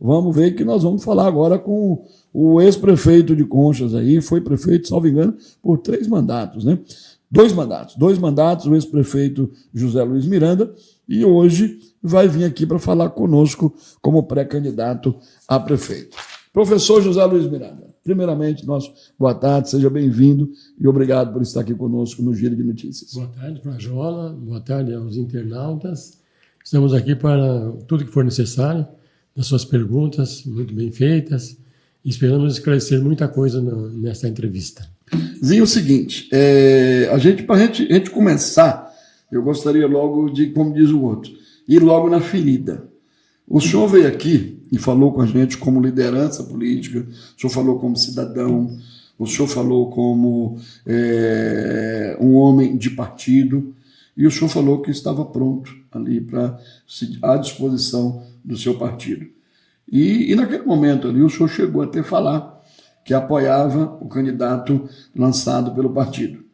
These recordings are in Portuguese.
Vamos ver que nós vamos falar agora com o ex-prefeito de Conchas aí, foi prefeito, salvo engano, por 3 mandatos, né? 2 mandatos, o ex-prefeito José Luiz Miranda, e hoje vai vir aqui para falar conosco como pré-candidato a prefeito. Professor José Luiz Miranda, primeiramente, boa tarde, seja bem-vindo e obrigado por estar aqui conosco no Giro de Notícias. Boa tarde, Frajola, boa tarde aos internautas. Estamos aqui para tudo que for necessário, das suas perguntas muito bem feitas. Esperamos esclarecer muita coisa nesta entrevista. Zinho, é o seguinte, para a gente começar, eu gostaria logo de, como diz o outro, ir logo na ferida. O senhor veio aqui e falou com a gente como liderança política, o senhor falou como cidadão, o senhor falou como um homem de partido, e o senhor falou que estava pronto ali à disposição do seu partido. E naquele momento ali o senhor chegou até falar que apoiava o candidato lançado pelo partido.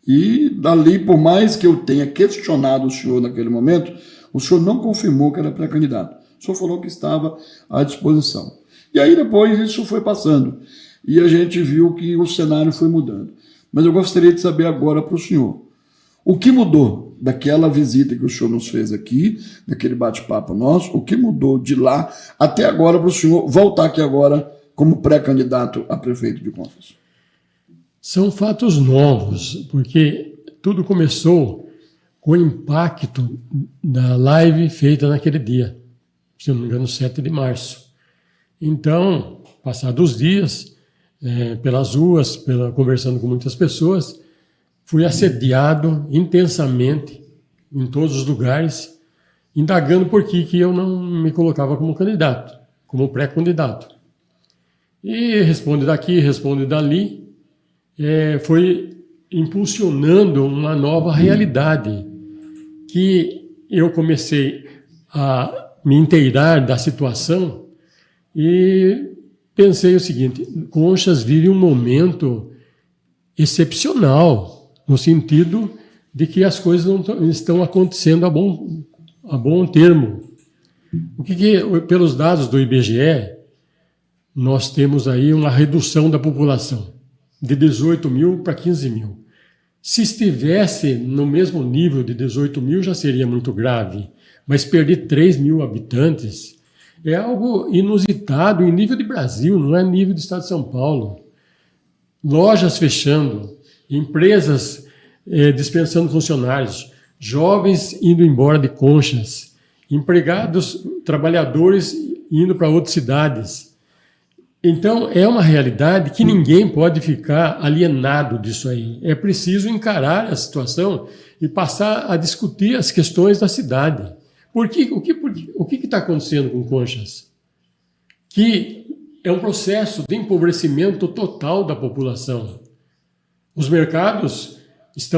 E dali, por mais que eu tenha questionado o senhor naquele momento, o senhor não confirmou que era pré-candidato. O senhor falou que estava à disposição. E aí depois isso foi passando. E a gente viu que o cenário foi mudando. Mas eu gostaria de saber agora para o senhor, o que mudou daquela visita que o senhor nos fez aqui, daquele bate-papo nosso, o que mudou de lá até agora para o senhor voltar aqui agora como pré-candidato a prefeito de Conchas? São fatos novos, porque tudo começou com o impacto da live feita naquele dia, se não me engano, 7 de março. Então, passados os dias, pelas ruas, conversando com muitas pessoas, fui assediado intensamente em todos os lugares, indagando por que eu não me colocava como candidato, como pré-candidato. E responde daqui, responde dali, foi impulsionando uma nova realidade, que eu comecei a me inteirar da situação e pensei o seguinte: Conchas vive um momento excepcional, no sentido de que as coisas não estão acontecendo a bom termo. Pelos dados do IBGE, nós temos aí uma redução da população, de 18 mil para 15 mil. Se estivesse no mesmo nível de 18 mil, já seria muito grave, mas perder 3 mil habitantes é algo inusitado em nível de Brasil, não é nível do estado de São Paulo. Lojas fechando, empresas dispensando funcionários, jovens indo embora de Conchas, empregados, trabalhadores indo para outras cidades. Então, é uma realidade que ninguém pode ficar alienado disso aí. É preciso encarar a situação e passar a discutir as questões da cidade. O que está acontecendo com Conchas? Que é um processo de empobrecimento total da população. Os mercados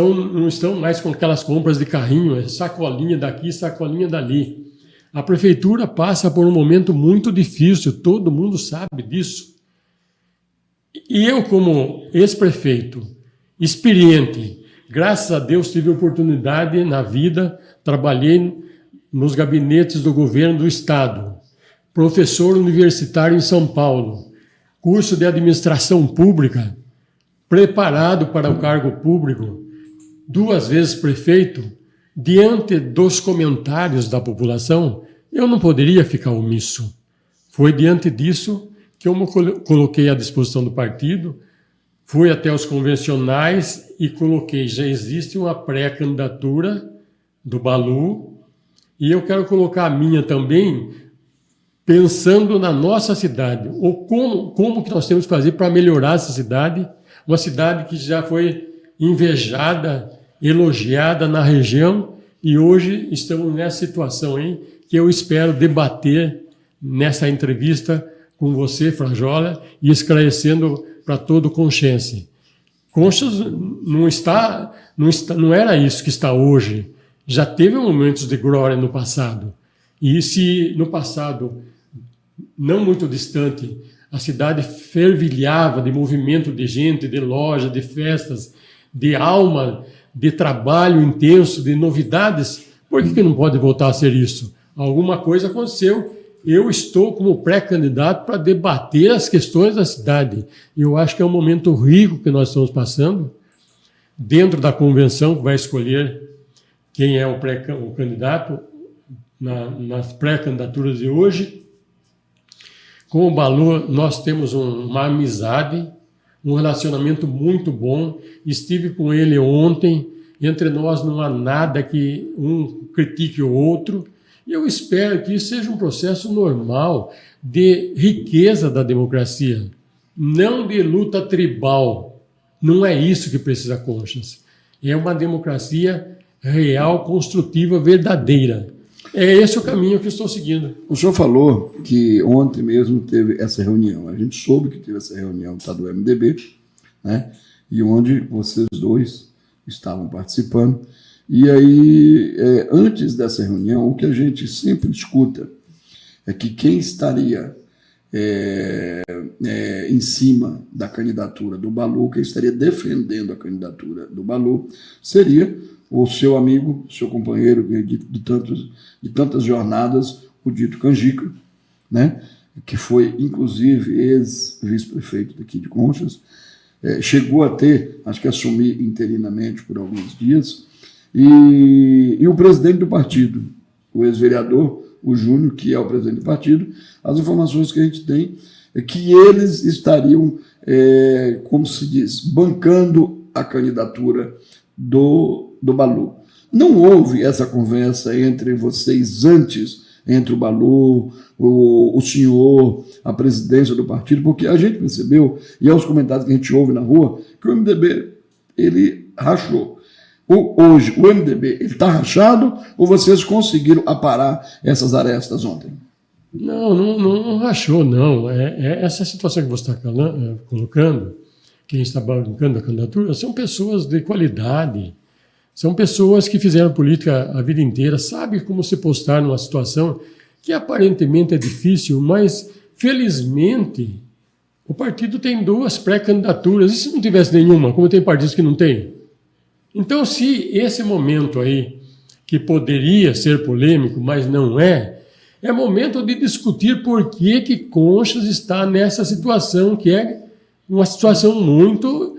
não estão mais com aquelas compras de carrinho, sacolinha daqui, sacolinha dali. A prefeitura passa por um momento muito difícil, todo mundo sabe disso. E eu, como ex-prefeito, experiente, graças a Deus tive oportunidade na vida, trabalhei nos gabinetes do governo do estado, professor universitário em São Paulo, curso de administração pública, preparado para o cargo público, 2 vezes prefeito. Diante dos comentários da população, eu não poderia ficar omisso. Foi diante disso que eu me coloquei à disposição do partido, fui até os convencionais e coloquei: já existe uma pré-candidatura do Balu, e eu quero colocar a minha também, pensando na nossa cidade, ou como que nós temos que fazer para melhorar essa cidade, uma cidade que já foi invejada, elogiada na região, e hoje estamos nessa situação aí que eu espero debater nessa entrevista com você, Frajola, e esclarecendo para todo o Conchense. Conchas não era isso que está hoje. Já teve momentos de glória no passado. E se no passado, não muito distante, a cidade fervilhava de movimento de gente, de loja, de festas, de alma, de trabalho intenso, de novidades, por que não pode voltar a ser isso? Alguma coisa aconteceu eu estou como pré-candidato para debater as questões da cidade. Eu acho que é um momento rico que nós estamos passando, dentro da convenção que vai escolher quem é o candidato nas pré-candidaturas de hoje. Com o Balu, nós temos uma amizade, um relacionamento muito bom. Estive com ele ontem. Entre nós não há nada que um critique o outro. E eu espero que isso seja um processo normal de riqueza da democracia, não de luta tribal. Não é isso que precisa Conchas. É uma democracia real, construtiva, verdadeira. É esse o caminho que eu estou seguindo. O senhor falou que ontem mesmo teve essa reunião. A gente soube que teve essa reunião do MDB, né? E onde vocês dois estavam participando. E aí, antes dessa reunião, o que a gente sempre escuta é que quem estaria em cima da candidatura do Balu, quem estaria defendendo a candidatura do Balu, seria o seu amigo, seu companheiro de tantas jornadas, o Dito Canjica, né? Que foi, inclusive, ex-vice-prefeito daqui de Conchas, chegou a acho que assumir interinamente por alguns dias, e o presidente do partido, o ex-vereador, o Júnior, que é o presidente do partido. As informações que a gente tem é que eles estariam, como se diz, bancando a candidatura do Balu. Não houve essa conversa entre vocês antes, entre o Balu, o senhor, a presidência do partido, porque a gente percebeu, e aos comentários que a gente ouve na rua, que o MDB, ele rachou. Hoje, o MDB está rachado ou vocês conseguiram aparar essas arestas ontem? Não rachou, não. Essa situação que você está colocando, quem está bancando a candidatura, são pessoas de qualidade, são pessoas que fizeram política a vida inteira, sabem como se postar numa situação que aparentemente é difícil, mas, felizmente, o partido tem 2 pré-candidaturas. E se não tivesse nenhuma, como tem partidos que não tem? Então, se esse momento aí, que poderia ser polêmico, mas não é momento de discutir por que Conchas está nessa situação, que é uma situação muito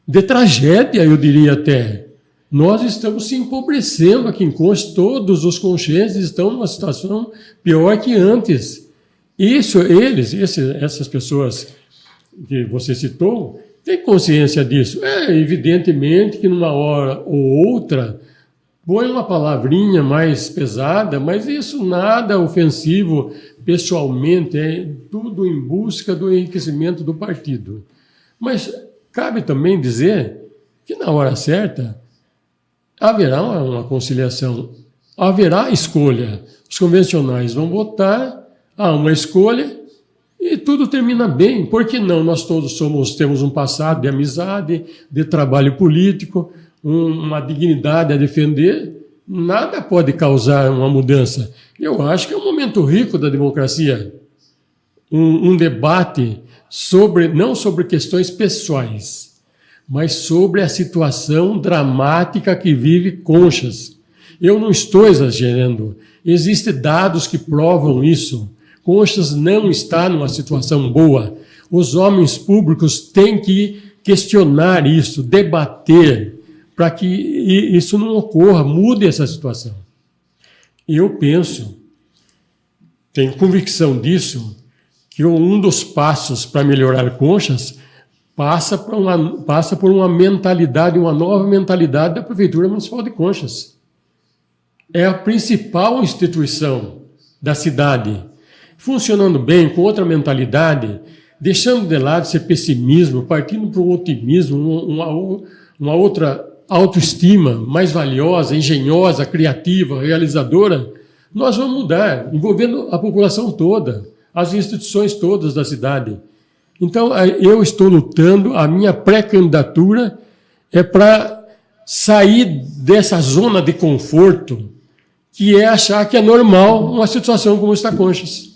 de tragédia, eu diria até. Nós estamos se empobrecendo aqui em Conchas, todos os conchenses estão numa situação pior que antes. Essas pessoas que você citou, tem consciência disso? Evidentemente que numa hora ou outra põe uma palavrinha mais pesada, mas isso nada ofensivo pessoalmente, é tudo em busca do enriquecimento do partido. Mas cabe também dizer que na hora certa haverá uma conciliação, haverá escolha. Os convencionais vão votar, há uma escolha, e tudo termina bem. Por que não? Nós todos temos um passado de amizade, de trabalho político, uma dignidade a defender. Nada pode causar uma mudança. Eu acho que é um momento rico da democracia. Um debate não sobre questões pessoais, mas sobre a situação dramática que vive Conchas. Eu não estou exagerando. Existem dados que provam isso. Conchas não está numa situação boa. Os homens públicos têm que questionar isso, debater, para que isso não ocorra, mude essa situação. Eu penso, tenho convicção disso, que um dos passos para melhorar Conchas passa por uma mentalidade, uma nova mentalidade da Prefeitura Municipal de Conchas. É a principal instituição da cidade, funcionando bem, com outra mentalidade, deixando de lado esse pessimismo, partindo para um otimismo, uma outra autoestima mais valiosa, engenhosa, criativa, realizadora, nós vamos mudar, envolvendo a população toda, as instituições todas da cidade. Então, eu estou lutando, a minha pré-candidatura é para sair dessa zona de conforto, que é achar que é normal uma situação como está Conchas.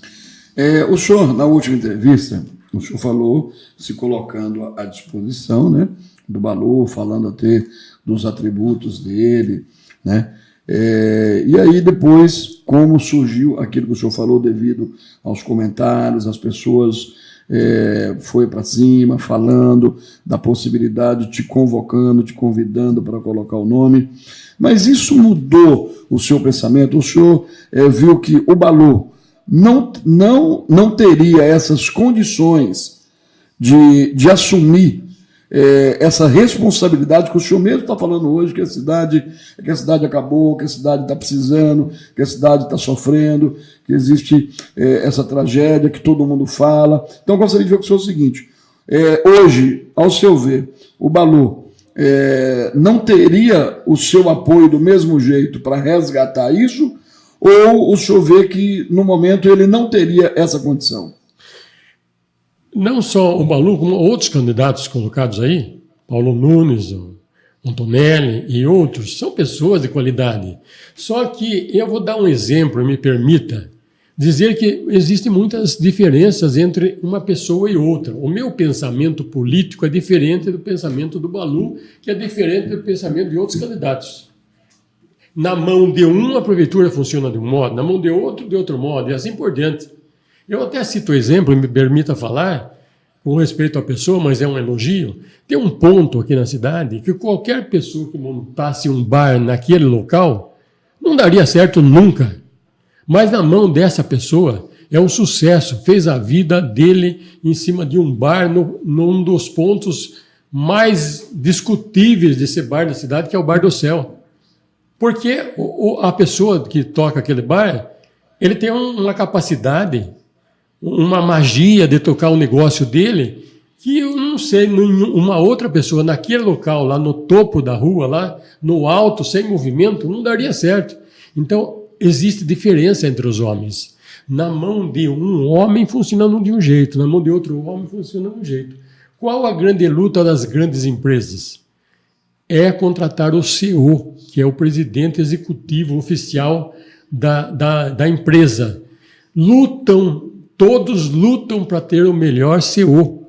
O senhor, na última entrevista, o senhor falou, se colocando à disposição, né, do Balu, falando até dos atributos dele, né? E aí depois como surgiu aquilo que o senhor falou devido aos comentários, as pessoas foi para cima, falando da possibilidade, te convocando, te convidando para colocar o nome. Mas isso mudou o seu pensamento? O senhor viu que o Balu não teria essas condições de assumir essa responsabilidade que o senhor mesmo está falando hoje, que a cidade acabou, que a cidade está precisando, que a cidade está sofrendo, que existe essa tragédia que todo mundo fala. Então, eu gostaria de ver com o senhor o seguinte, hoje, ao seu ver, o Balu não teria o seu apoio do mesmo jeito para resgatar isso, ou o senhor vê que, no momento, ele não teria essa condição? Não só o Balu, como outros candidatos colocados aí, Paulo Nunes, o Antonelli e outros, são pessoas de qualidade. Só que eu vou dar um exemplo, me permita, dizer que existem muitas diferenças entre uma pessoa e outra. O meu pensamento político é diferente do pensamento do Balu, que é diferente do pensamento de outros candidatos. Na mão de um, a prefeitura funciona de um modo, na mão de outro modo, e assim por diante. Eu até cito o exemplo, me permita falar, com respeito à pessoa, mas é um elogio. Tem um ponto aqui na cidade que qualquer pessoa que montasse um bar naquele local não daria certo nunca. Mas na mão dessa pessoa é um sucesso, fez a vida dele em cima de um bar num dos pontos mais discutíveis desse bar da cidade, que é o Bar do Céu. Porque a pessoa que toca aquele bar, ele tem uma capacidade, uma magia de tocar o negócio dele, que eu não sei, uma outra pessoa naquele local, lá no topo da rua, lá no alto, sem movimento, não daria certo. Então, existe diferença entre os homens. Na mão de um homem funcionando de um jeito, na mão de outro homem funcionando de um jeito. Qual a grande luta das grandes empresas? É contratar o CEO, que é o presidente executivo oficial da empresa. Todos lutam para ter o melhor CEO.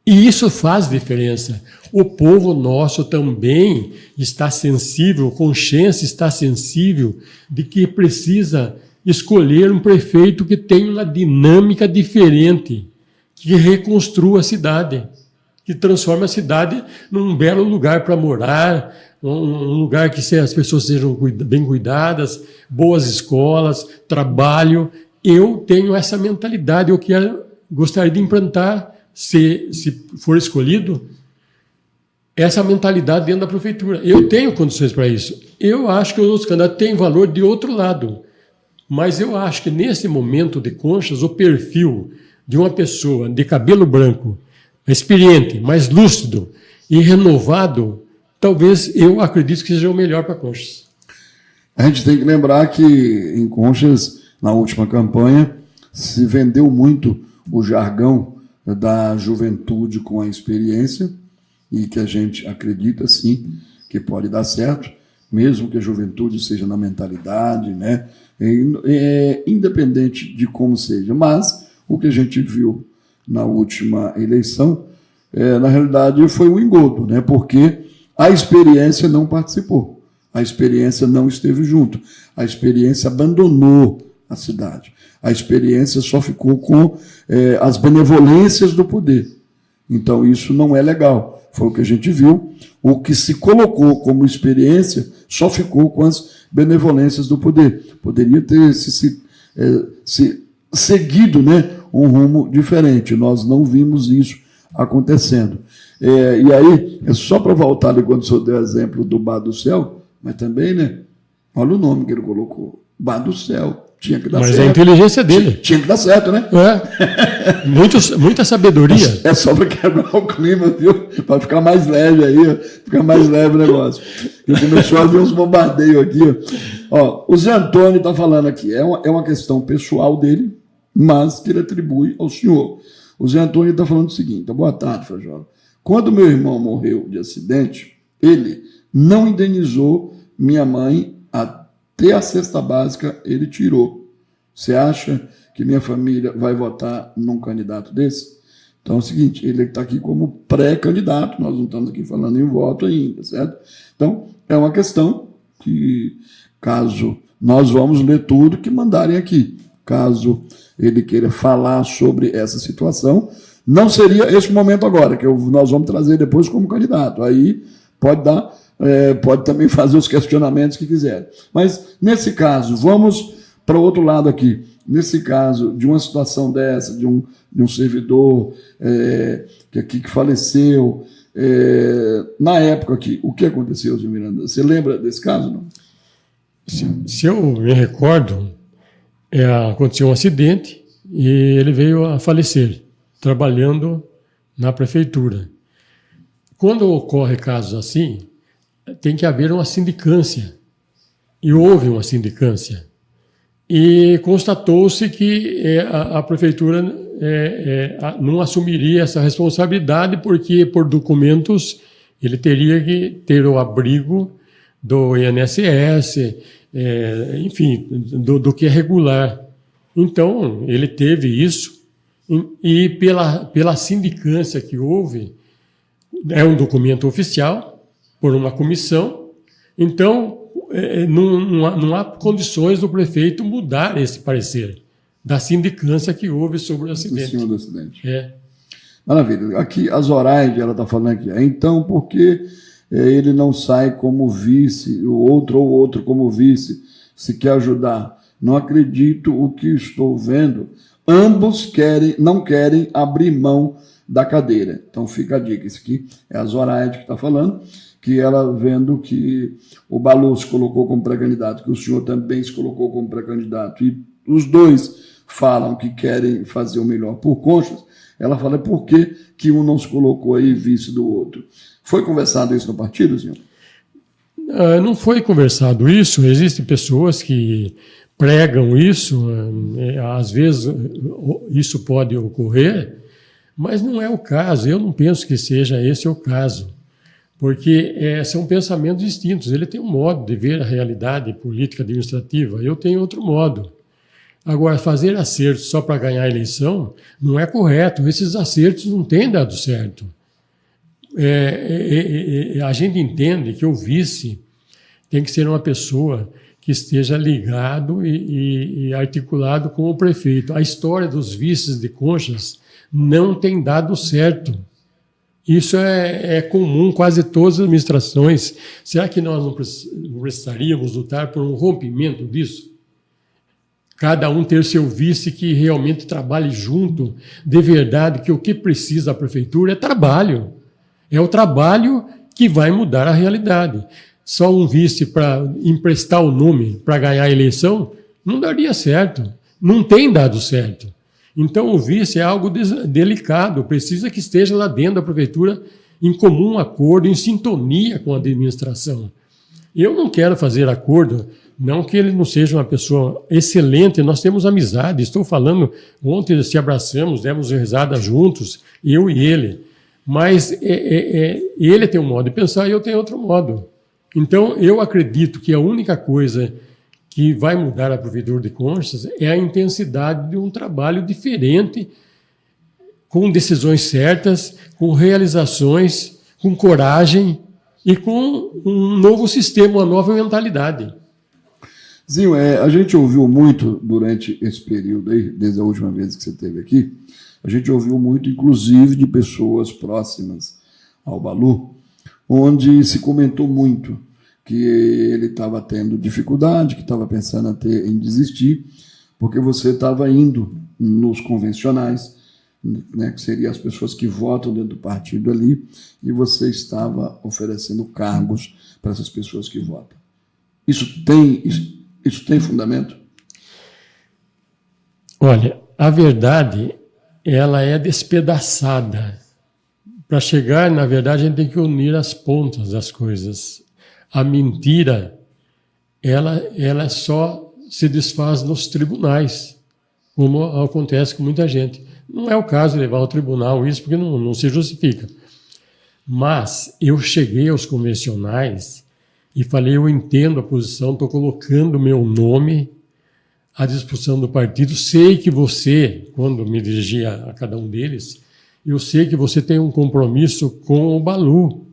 E isso faz diferença. O povo nosso também está sensível, consciência está sensível de que precisa escolher um prefeito que tenha uma dinâmica diferente, que reconstrua a cidade, que transforme a cidade num belo lugar para morar, um lugar que as pessoas sejam bem cuidadas, boas escolas, trabalho. Eu tenho essa mentalidade, eu gostaria de implantar, se for escolhido, essa mentalidade dentro da prefeitura. Eu tenho condições para isso. Eu acho que os outros candidatos têm valor de outro lado. Mas eu acho que nesse momento de Conchas, o perfil de uma pessoa de cabelo branco, experiente, mais lúcido e renovado, talvez eu acredito que seja o melhor para Conchas. A gente tem que lembrar que em Conchas, na última campanha, se vendeu muito o jargão da juventude com a experiência, e que a gente acredita, sim, que pode dar certo, mesmo que a juventude seja na mentalidade, né? Independente de como seja. Mas o que a gente viu na última eleição, na realidade, foi um engodo, né? Porque a experiência não participou, a experiência não esteve junto, a experiência abandonou a cidade. A experiência só ficou com as benevolências do poder. Então, isso não é legal. Foi o que a gente viu. O que se colocou como experiência só ficou com as benevolências do poder. Poderia ter se seguido, né, um rumo diferente. Nós não vimos isso acontecendo. E aí, só para voltar ali quando o senhor deu exemplo do Bar do Céu, mas também, né, olha o nome que ele colocou, Bar do Céu. Tinha que dar certo. Mas a inteligência dele. Tinha que dar certo, né? Muita sabedoria. É só para quebrar o clima, viu? Para ficar mais leve aí, ó. Ficar mais leve o negócio. E começou a ver uns bombardeios aqui, ó. O Zé Antônio está falando aqui. É uma questão pessoal dele, mas que ele atribui ao senhor. O Zé Antônio está falando o seguinte. Boa tarde, Frajola. Quando meu irmão morreu de acidente, ele não indenizou minha mãe até a cesta básica, ele tirou. Você acha que minha família vai votar num candidato desse? Então é o seguinte, ele está aqui como pré-candidato, nós não estamos aqui falando em voto ainda, certo? Então, é uma questão que, caso nós vamos ler tudo que mandarem aqui. Caso ele queira falar sobre essa situação, não seria esse momento agora, que nós vamos trazer depois como candidato. Aí pode dar, pode também fazer os questionamentos que quiser. Mas, nesse caso, vamos para o outro lado aqui. Nesse caso, de uma situação dessa, de um servidor que faleceu, na época aqui, o que aconteceu, Zé Miranda? Você lembra desse caso, não? Se eu me recordo, aconteceu um acidente e ele veio a falecer, trabalhando na prefeitura. Quando ocorre casos assim, tem que haver uma sindicância. E houve uma sindicância. E constatou-se que a prefeitura não assumiria essa responsabilidade porque, por documentos, ele teria que ter o abrigo do INSS, enfim, do que é regular. Então, ele teve isso e pela sindicância que houve, é um documento oficial, por uma comissão, então não há condições do prefeito mudar esse parecer da sindicância que houve sobre o acidente. Em cima do acidente. Maravilha. Aqui a Zoraide, ela está falando aqui, então por que ele não sai como vice, o outro como vice, se quer ajudar? Não acredito o que estou vendo. Ambos não querem abrir mão da cadeira. Então fica a dica. Isso aqui é a Zoraide que está falando, que ela vendo que o Balu se colocou como pré-candidato, que o senhor também se colocou como pré-candidato, e os dois falam que querem fazer o melhor por Conchas, ela fala por que um não se colocou aí vice do outro. Foi conversado isso no partido, senhor? Não foi conversado isso. Existem pessoas que pregam isso, às vezes isso pode ocorrer, mas não é o caso. Eu não penso que seja esse o caso, porque são pensamentos distintos. Ele tem um modo de ver a realidade política administrativa, eu tenho outro modo. Agora, fazer acertos só para ganhar a eleição não é correto. Esses acertos não têm dado certo. A gente entende que o vice tem que ser uma pessoa que esteja ligado e articulado com o prefeito. A história dos vices de Conchas não tem dado certo. Isso é comum, quase todas as administrações. Será que nós não precisaríamos lutar por um rompimento disso? Cada um ter seu vice que realmente trabalhe junto, de verdade, que o que precisa a prefeitura é trabalho. É o trabalho que vai mudar a realidade. Só um vice para emprestar o nome para ganhar a eleição não daria certo. Não tem dado certo. Então, o vice é algo delicado, precisa que esteja lá dentro da prefeitura em comum acordo, em sintonia com a administração. Eu não quero fazer acordo, não que ele não seja uma pessoa excelente, nós temos amizade, estou falando, ontem se abraçamos, demos risada juntos, eu e ele, mas ele tem um modo de pensar e eu tenho outro modo. Então, eu acredito que a única coisa que vai mudar a Prefeitura de Conchas é a intensidade de um trabalho diferente, com decisões certas, com realizações, com coragem e com um novo sistema, uma nova mentalidade. Zinho, a gente ouviu muito durante esse período aí, desde a última vez que você esteve aqui, a gente ouviu muito, inclusive, de pessoas próximas ao Balu, onde se comentou muito que ele estava tendo dificuldade, que estava pensando em desistir, porque você estava indo nos convencionais, né, que seriam as pessoas que votam dentro do partido ali, e você estava oferecendo cargos para essas pessoas que votam. Isso tem fundamento? Olha, a verdade, ela é despedaçada. Para chegar, na verdade, a gente tem que unir as pontas das coisas. A mentira, ela só se desfaz nos tribunais, como acontece com muita gente. Não é o caso de levar ao tribunal isso, porque não se justifica. Mas eu cheguei aos convencionais e falei, eu entendo a posição, estou colocando meu nome à disposição do partido. Sei que você, quando me dirigia a cada um deles, eu sei que você tem um compromisso com o Balu.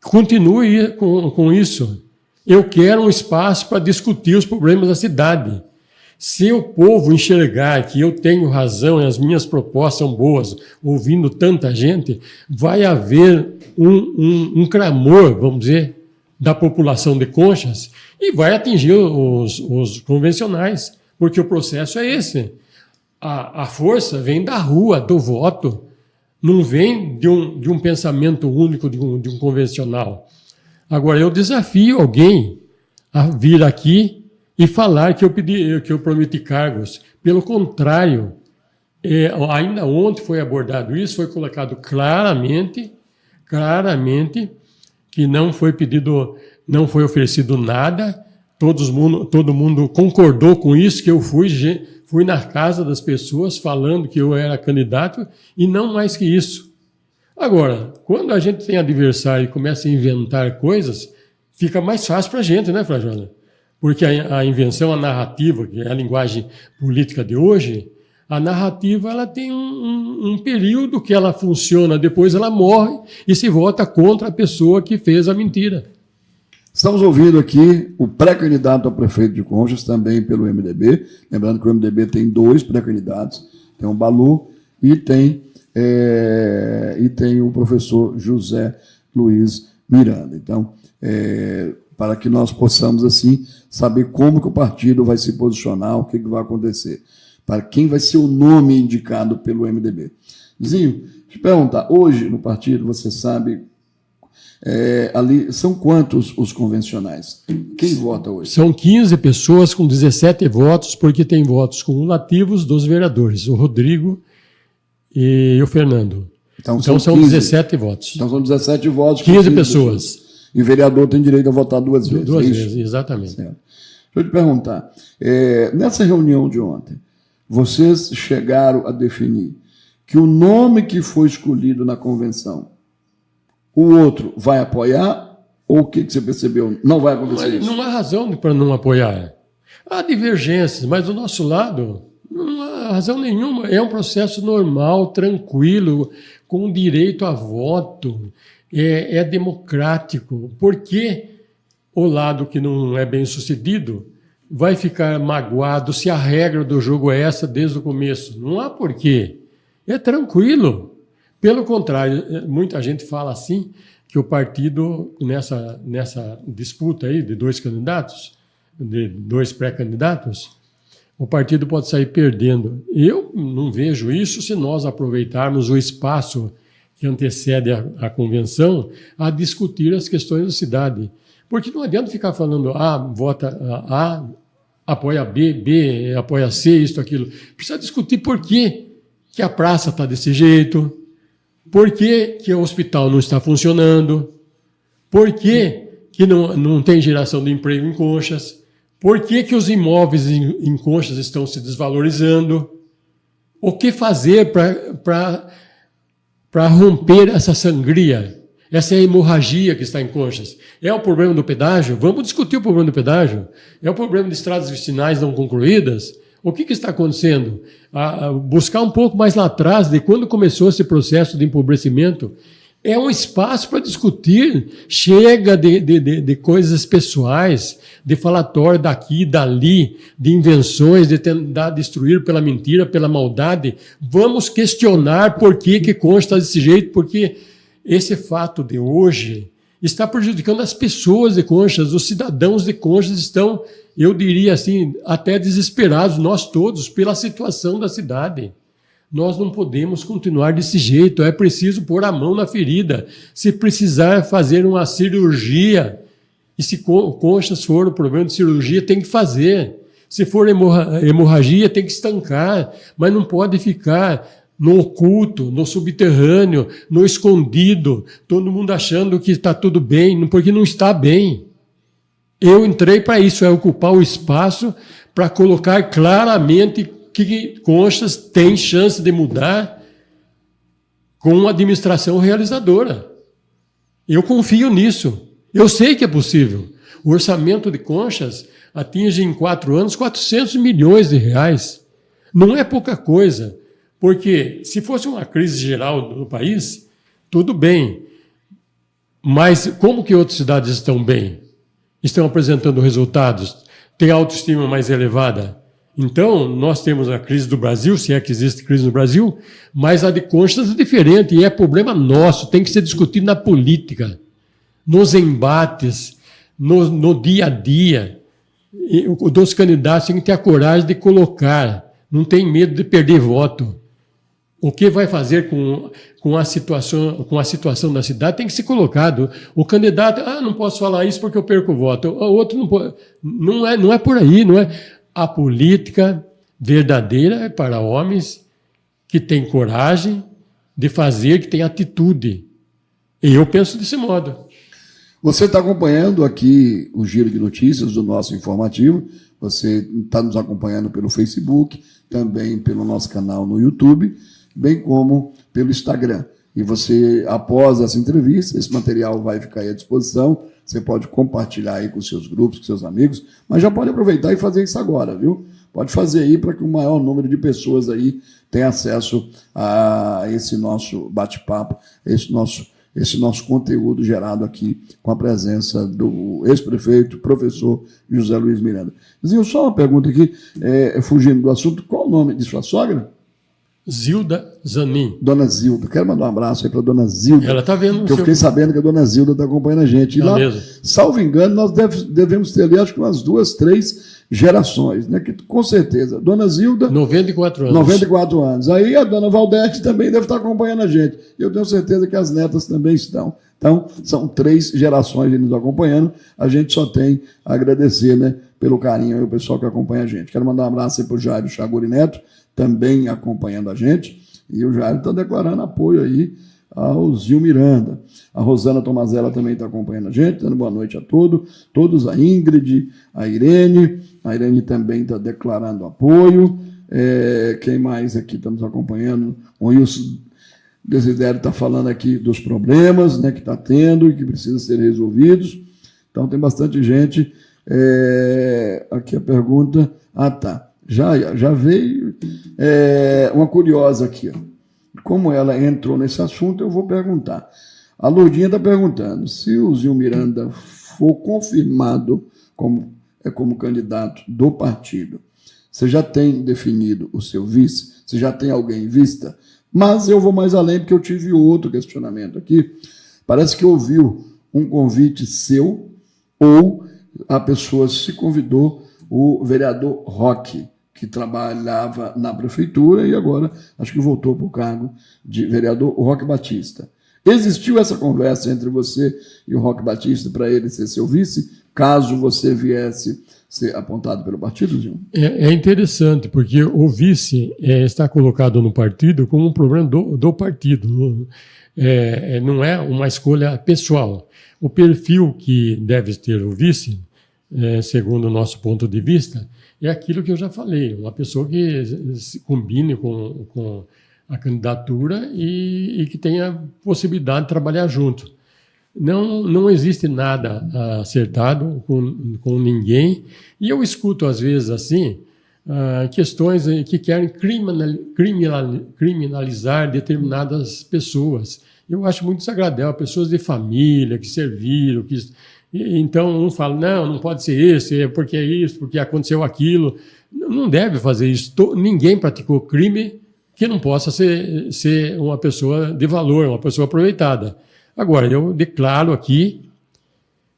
Continue com isso. Eu quero um espaço para discutir os problemas da cidade. Se o povo enxergar que eu tenho razão e as minhas propostas são boas, ouvindo tanta gente, vai haver um clamor, vamos dizer, da população de Conchas e vai atingir os convencionais, porque o processo é esse. A força vem da rua, do voto, não vem de um pensamento único de um convencional. Agora, eu desafio alguém a vir aqui e falar que eu prometi cargos. Pelo contrário, ainda ontem foi abordado isso, foi colocado claramente que não foi pedido, não foi oferecido nada, todo mundo concordou com isso, que eu fui na casa das pessoas falando que eu era candidato e não mais que isso. Agora, quando a gente tem adversário e começa a inventar coisas, fica mais fácil para a gente, né, Frajola? Porque a invenção, a narrativa, que é a linguagem política de hoje, a narrativa ela tem um período que ela funciona, depois ela morre e se vota contra a pessoa que fez a mentira. Estamos ouvindo aqui o pré-candidato a prefeito de Conchas, também pelo MDB. Lembrando que o MDB tem 2 pré-candidatos, tem o Balu e tem o professor José Luiz Miranda. Então, para que nós possamos, assim, saber como que o partido vai se posicionar, o que vai acontecer, para quem vai ser o nome indicado pelo MDB. Zinho, te perguntar, hoje no partido, você sabe, ali são quantos os convencionais? Quem vota hoje? São 15 pessoas com 17 votos, porque tem votos cumulativos dos vereadores, o Rodrigo e o Fernando. Então são 15, 17 votos. Então são 17 votos. 15 pessoas. E o vereador tem direito a votar 2 vezes. 2 vezes, exatamente. Certo. Deixa eu te perguntar, nessa reunião de ontem, vocês chegaram a definir que o nome que foi escolhido na convenção, o outro vai apoiar, ou o que você percebeu? Não vai acontecer isso? Não há razão para não apoiar. Há divergências, mas do nosso lado não há razão nenhuma. É um processo normal, tranquilo, com direito a voto. É democrático. Por que o lado que não é bem sucedido vai ficar magoado se a regra do jogo é essa desde o começo? Não há porquê. É tranquilo. Pelo contrário, muita gente fala assim, que o partido, nessa disputa aí de 2 candidatos, de 2 pré-candidatos, o partido pode sair perdendo. Eu não vejo isso se nós aproveitarmos o espaço que antecede a convenção a discutir as questões da cidade. Porque não adianta ficar falando A, vota A, apoia B, B, apoia C, isso, aquilo. Precisa discutir por que a praça está desse jeito, por que o hospital não está funcionando, por que não tem geração de emprego em Conchas, por que os imóveis em Conchas estão se desvalorizando, o que fazer para romper essa sangria, essa hemorragia que está em Conchas. É o problema do pedágio? Vamos discutir o problema do pedágio. É o problema de estradas vicinais não concluídas? O que está acontecendo? Buscar um pouco mais lá atrás, de quando começou esse processo de empobrecimento, é um espaço para discutir. Chega de coisas pessoais, de falatório daqui e dali, de invenções, de tentar destruir pela mentira, pela maldade. Vamos questionar por que Conchas está desse jeito, porque esse fato de hoje está prejudicando as pessoas de Conchas, os cidadãos de Conchas estão, eu diria assim, até desesperados, nós todos, pela situação da cidade. Nós não podemos continuar desse jeito, é preciso pôr a mão na ferida. Se precisar fazer uma cirurgia, e se Conchas for o problema de cirurgia, tem que fazer. Se for hemorragia, tem que estancar, mas não pode ficar no oculto, no subterrâneo, no escondido, todo mundo achando que está tudo bem, porque não está bem. Eu entrei para isso, é ocupar o espaço para colocar claramente que Conchas tem chance de mudar com uma administração realizadora. Eu confio nisso. Eu sei que é possível. O orçamento de Conchas atinge em 4 anos 400 milhões de reais. Não é pouca coisa, porque se fosse uma crise geral no país, tudo bem. Mas como que outras cidades estão bem? estão apresentando resultados, têm autoestima mais elevada. Então, nós temos a crise do Brasil, se é que existe crise no Brasil, mas a de Conchas é diferente e é problema nosso, tem que ser discutido na política, nos embates, no dia a dia. E os candidatos têm que ter a coragem de colocar, não tem medo de perder voto. O que vai fazer com a situação da cidade tem que ser colocado. O candidato, não posso falar isso porque eu perco o voto. O outro não pode. Não é por aí, não é. A política verdadeira é para homens que têm coragem de fazer, que têm atitude. E eu penso desse modo. Você está acompanhando aqui o Giro de Notícias do nosso informativo. Você está nos acompanhando pelo Facebook, também pelo nosso canal no YouTube, bem como pelo Instagram. E você, após essa entrevista, esse material vai ficar aí à disposição. Você pode compartilhar aí com seus grupos, com seus amigos, mas já pode aproveitar e fazer isso agora, viu? Pode fazer aí para que o maior número de pessoas aí tenha acesso a esse nosso bate-papo, esse nosso conteúdo gerado aqui com a presença do ex-prefeito, professor José Luiz Miranda. Zinho, só uma pergunta aqui, fugindo do assunto, qual o nome de sua sogra? Zilda Zanin. Dona Zilda. Quero mandar um abraço aí para a Dona Zilda. Ela está vendo. Que eu fiquei sabendo que a Dona Zilda está acompanhando a gente. E lá, salvo engano, nós devemos ter ali, acho que umas 2, 3 gerações, né? Que, com certeza. Dona Zilda. 94 anos. 94 anos. Aí a Dona Valdete também deve estar acompanhando a gente. Eu tenho certeza que as netas também estão. Então, são 3 gerações nos acompanhando. A gente só tem a agradecer, né, pelo carinho e o pessoal que acompanha a gente. Quero mandar um abraço aí para o Jairo Chaguri Neto, também acompanhando a gente, e o Jairo está declarando apoio aí ao Zil Miranda. A Rosana Tomazella também está acompanhando a gente, dando boa noite a todos, a Ingrid, a Irene também está declarando apoio. Quem mais aqui está nos acompanhando? O Wilson Desidério está falando aqui dos problemas, né, que está tendo e que precisam ser resolvidos. Então tem bastante gente. Aqui a pergunta... tá. Já veio uma curiosa aqui. Ó. Como ela entrou nesse assunto, eu vou perguntar. A Lourdinha está perguntando, se o Zil Miranda for confirmado como candidato do partido, você já tem definido o seu vice? Você já tem alguém em vista? Mas eu vou mais além, porque eu tive outro questionamento aqui. Parece que ouviu um convite seu ou a pessoa se convidou o vereador Roque, que trabalhava na prefeitura e agora acho que voltou para o cargo de vereador, o Roque Batista. Existiu essa conversa entre você e o Roque Batista para ele ser seu vice, caso você viesse ser apontado pelo partido, Gil? É interessante, porque o vice está colocado no partido como um problema do partido. Não é uma escolha pessoal. O perfil que deve ter o vice, segundo o nosso ponto de vista, é aquilo que eu já falei, uma pessoa que se combine com a candidatura e que tenha possibilidade de trabalhar junto. Não existe nada acertado com ninguém, e eu escuto às vezes assim, questões que querem criminalizar determinadas pessoas. Eu acho muito desagradável, pessoas de família, que serviram, então um fala, não pode ser esse, porque é isso, porque aconteceu aquilo. Não deve fazer isso. Ninguém praticou crime que não possa ser uma pessoa de valor, uma pessoa aproveitada. Agora, eu declaro aqui,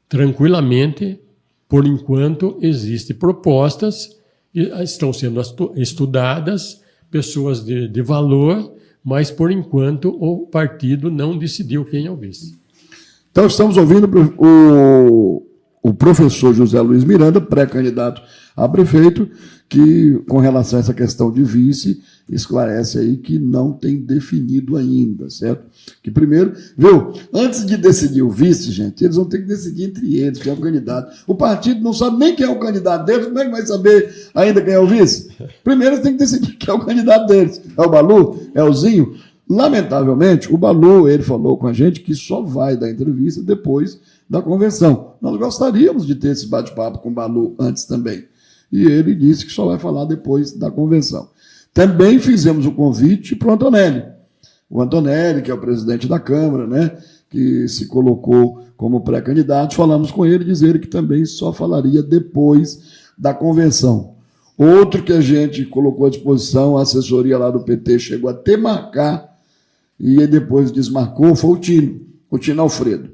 tranquilamente, por enquanto existem propostas, estão sendo estudadas, pessoas de valor, mas por enquanto o partido não decidiu quem é o vice. Então, estamos ouvindo o professor José Luiz Miranda, pré-candidato a prefeito, que, com relação a essa questão de vice, esclarece aí que não tem definido ainda, certo? Que primeiro, viu, antes de decidir o vice, gente, eles vão ter que decidir entre eles, quem é o candidato. O partido não sabe nem quem é o candidato deles, como é que vai saber ainda quem é o vice? Primeiro eles têm que decidir quem é o candidato deles. É o Balu? É o Zinho? Lamentavelmente, o Balu, ele falou com a gente que só vai dar entrevista depois da convenção. Nós gostaríamos de ter esse bate-papo com o Balu antes também. E ele disse que só vai falar depois da convenção. Também fizemos o convite para o Antonelli. o Antonelli, que é o presidente da Câmara, né, que se colocou como pré-candidato, falamos com ele, dizer que também só falaria depois da convenção. Outro que a gente colocou à disposição, a assessoria lá do PT chegou a até marcar e depois desmarcou, foi o Tino Alfredo,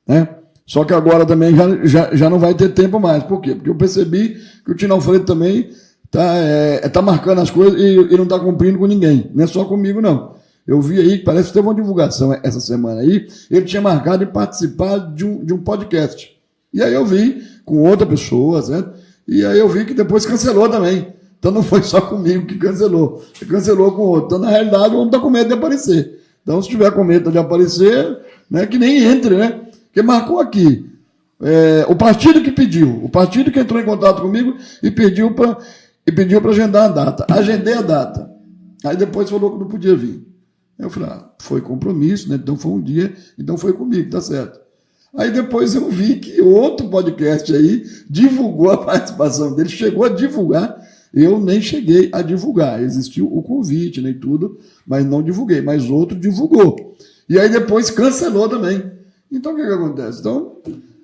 né? Só que agora também já não vai ter tempo mais. Por quê? Porque eu percebi que o Tino Alfredo também tá marcando as coisas e não está cumprindo com ninguém. Não é só comigo, não. Eu vi aí, parece que teve uma divulgação essa semana aí, ele tinha marcado de participar de um podcast. E aí eu vi com outra pessoa, certo? E aí eu vi que depois cancelou também. Então não foi só comigo que cancelou. Ele cancelou com outro. Então, na realidade, o homem está com medo de aparecer. Então, se tiver com medo de aparecer, né, que nem entre, né? Porque marcou aqui. O partido que pediu, o partido que entrou em contato comigo e pediu para agendar a data. Agendei a data. Aí depois falou que não podia vir. Eu falei, foi compromisso, né? Então foi um dia, então foi comigo, tá certo. Aí depois eu vi que outro podcast aí divulgou a participação dele, chegou a divulgar, eu nem cheguei a divulgar. Existiu o convite, nem tudo, mas não divulguei. Mas outro divulgou. E aí depois cancelou também. Então, o que acontece? Então,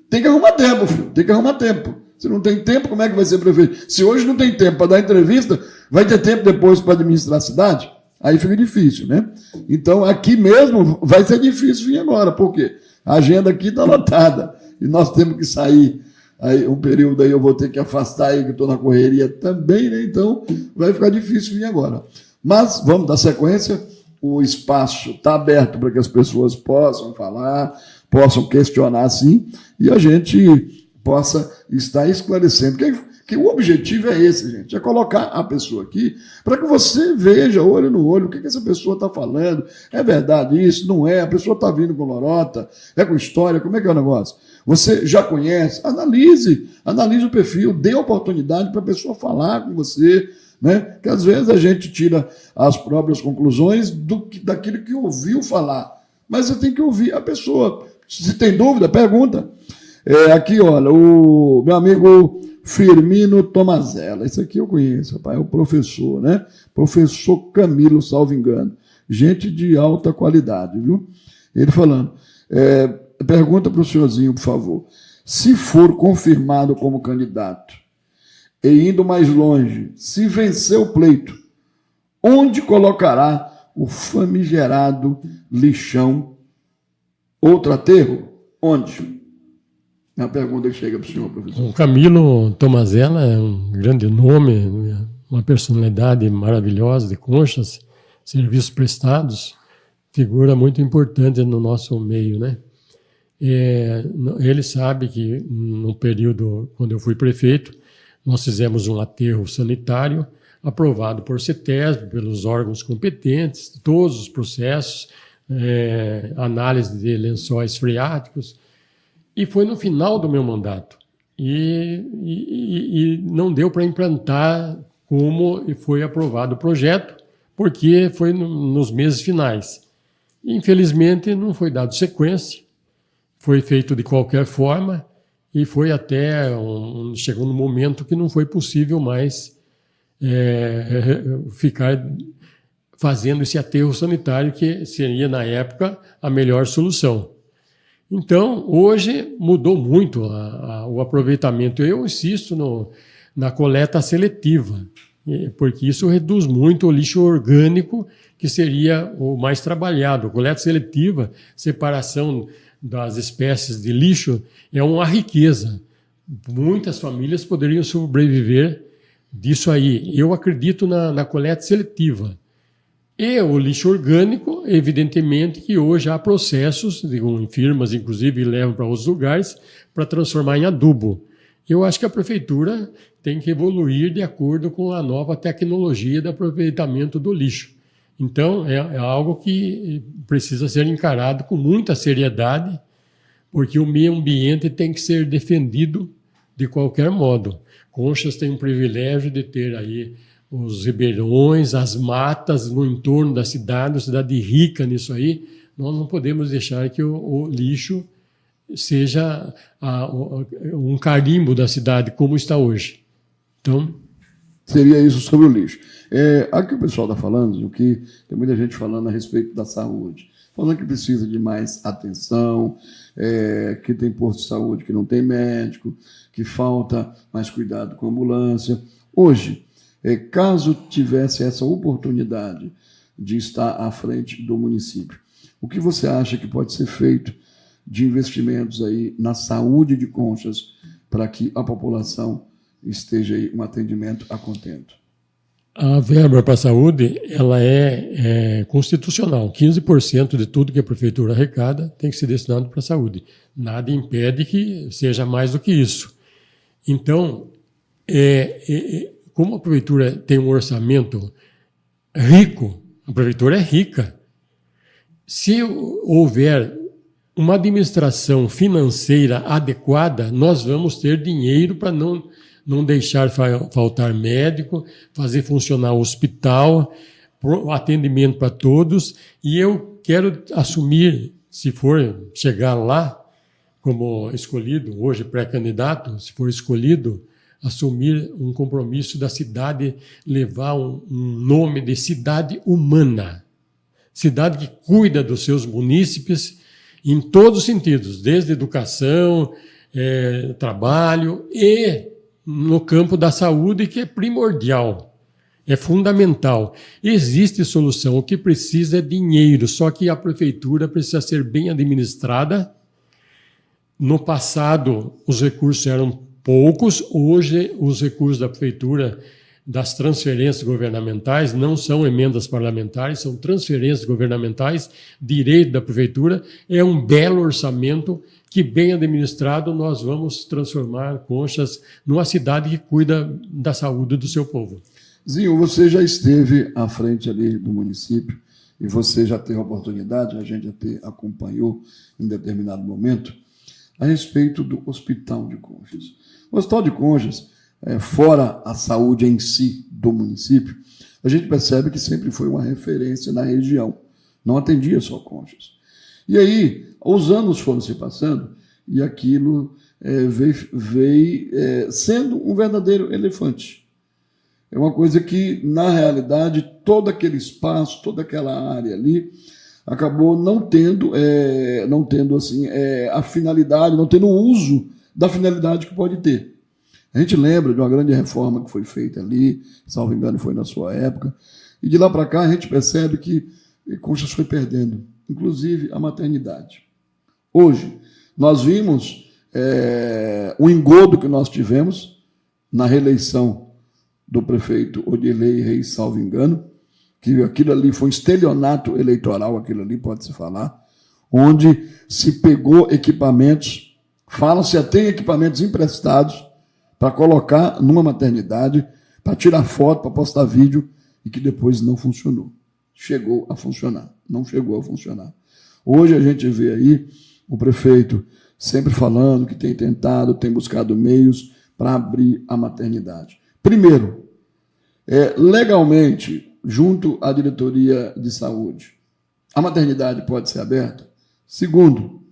tem que arrumar tempo, filho. Tem que arrumar tempo. Se não tem tempo, como é que vai ser prefeito? Se hoje não tem tempo para dar entrevista, vai ter tempo depois para administrar a cidade? Aí fica difícil, né? Então, aqui mesmo vai ser difícil vir agora. Por quê? A agenda aqui está lotada. E nós temos que sair. Aí, um período aí eu vou ter que afastar aí, que estou na correria também, né? Então, vai ficar difícil vir agora. Mas, vamos dar sequência. O espaço está aberto para que as pessoas possam falar, possam questionar, sim, e a gente possa estar esclarecendo. Que o objetivo é esse, gente, é colocar a pessoa aqui para que você veja, olho no olho, o que essa pessoa está falando. É verdade isso? Não é? A pessoa está vindo com lorota? É com história? Como é que é o negócio? Você já conhece? Analise o perfil, dê oportunidade para a pessoa falar com você, né? Que às vezes a gente tira as próprias conclusões daquilo que ouviu falar. Mas você tem que ouvir a pessoa. Se tem dúvida, pergunta. Aqui, olha, o meu amigo Firmino Tomazella. Esse aqui eu conheço, rapaz, é o professor, né? Professor Camilo, salvo engano. Gente de alta qualidade, viu? Ele falando. Pergunta para o senhorzinho, por favor. Se for confirmado como candidato e indo mais longe, se vencer o pleito, onde colocará o famigerado lixão ou aterro? Onde? É a pergunta que chega para o senhor, professor. O Camilo Tomazella é um grande nome, uma personalidade maravilhosa de Conchas, serviços prestados, figura muito importante no nosso meio, né? Ele sabe que no período, quando eu fui prefeito, nós fizemos um aterro sanitário aprovado por CETESB, pelos órgãos competentes, todos os processos, análise de lençóis freáticos, e foi no final do meu mandato. E não deu para implantar como foi aprovado o projeto, porque foi nos meses finais. Infelizmente, não foi dado sequência, foi feito de qualquer forma, e foi até chegou no momento que não foi possível mais ficar fazendo esse aterro sanitário, que seria, na época, a melhor solução. Então, hoje mudou muito o aproveitamento. Eu insisto na coleta seletiva, porque isso reduz muito o lixo orgânico, que seria o mais trabalhado. A coleta seletiva, separação das espécies de lixo, é uma riqueza. Muitas famílias poderiam sobreviver disso aí. Eu acredito na coleta seletiva. E o lixo orgânico, evidentemente que hoje há processos, em firmas inclusive levam para outros lugares, para transformar em adubo. Eu acho que a prefeitura tem que evoluir de acordo com a nova tecnologia de aproveitamento do lixo. Então, é algo que precisa ser encarado com muita seriedade, porque o meio ambiente tem que ser defendido de qualquer modo. Conchas tem um privilégio de ter aí os ribeirões, as matas no entorno da cidade, uma cidade rica nisso aí. Nós não podemos deixar que o lixo seja um carimbo da cidade, como está hoje. Então, Seria isso sobre o lixo. Aqui o pessoal está falando, que tem muita gente falando a respeito da saúde, falando que precisa de mais atenção, que tem posto de saúde que não tem médico, que falta mais cuidado com a ambulância. Hoje, caso tivesse essa oportunidade de estar à frente do município, o que você acha que pode ser feito de investimentos aí na saúde de Conchas para que a população esteja aí um atendimento a contento? A verba para a saúde, ela é constitucional. 15% de tudo que a prefeitura arrecada tem que ser destinado para a saúde. Nada impede que seja mais do que isso. Então, como a prefeitura tem um orçamento rico, a prefeitura é rica. Se houver uma administração financeira adequada, nós vamos ter dinheiro para não deixar faltar médico, fazer funcionar o hospital, atendimento para todos. E eu quero assumir, se for chegar lá, como escolhido, hoje pré-candidato, se for escolhido, assumir um compromisso da cidade, levar um nome de cidade humana. Cidade que cuida dos seus munícipes em todos os sentidos, desde educação, trabalho e no campo da saúde, que é primordial, é fundamental. Existe solução, o que precisa é dinheiro, só que a prefeitura precisa ser bem administrada. No passado, os recursos eram poucos, hoje os recursos da prefeitura, das transferências governamentais, não são emendas parlamentares, são transferências governamentais, direito da prefeitura, é um belo orçamento que, bem administrado, nós vamos transformar Conchas numa cidade que cuida da saúde do seu povo. Zinho, você já esteve à frente ali do município e você já teve a oportunidade, a gente até acompanhou em determinado momento, a respeito do Hospital de Conchas. O Hospital de Conchas, fora a saúde em si do município, a gente percebe que sempre foi uma referência na região, não atendia só Conchas. E aí, os anos foram se passando e aquilo veio sendo um verdadeiro elefante. É uma coisa que, na realidade, todo aquele espaço, toda aquela área ali, acabou não tendo assim, a finalidade, não tendo o uso da finalidade que pode ter. A gente lembra de uma grande reforma que foi feita ali, salvo engano foi na sua época, e de lá para cá a gente percebe que Conchas foi perdendo, inclusive a maternidade. Hoje, nós vimos o engodo que nós tivemos na reeleição do prefeito Odilei Reis, salvo engano, que aquilo ali foi um estelionato eleitoral, aquilo ali pode-se falar, onde se pegou equipamentos, falam-se até em equipamentos emprestados, para colocar numa maternidade, para tirar foto, para postar vídeo, e que depois não funcionou. Chegou a funcionar, não chegou a funcionar. Hoje a gente vê aí o prefeito sempre falando que tem tentado, tem buscado meios para abrir a maternidade. Primeiro, legalmente, junto à diretoria de saúde, a maternidade pode ser aberta? Segundo,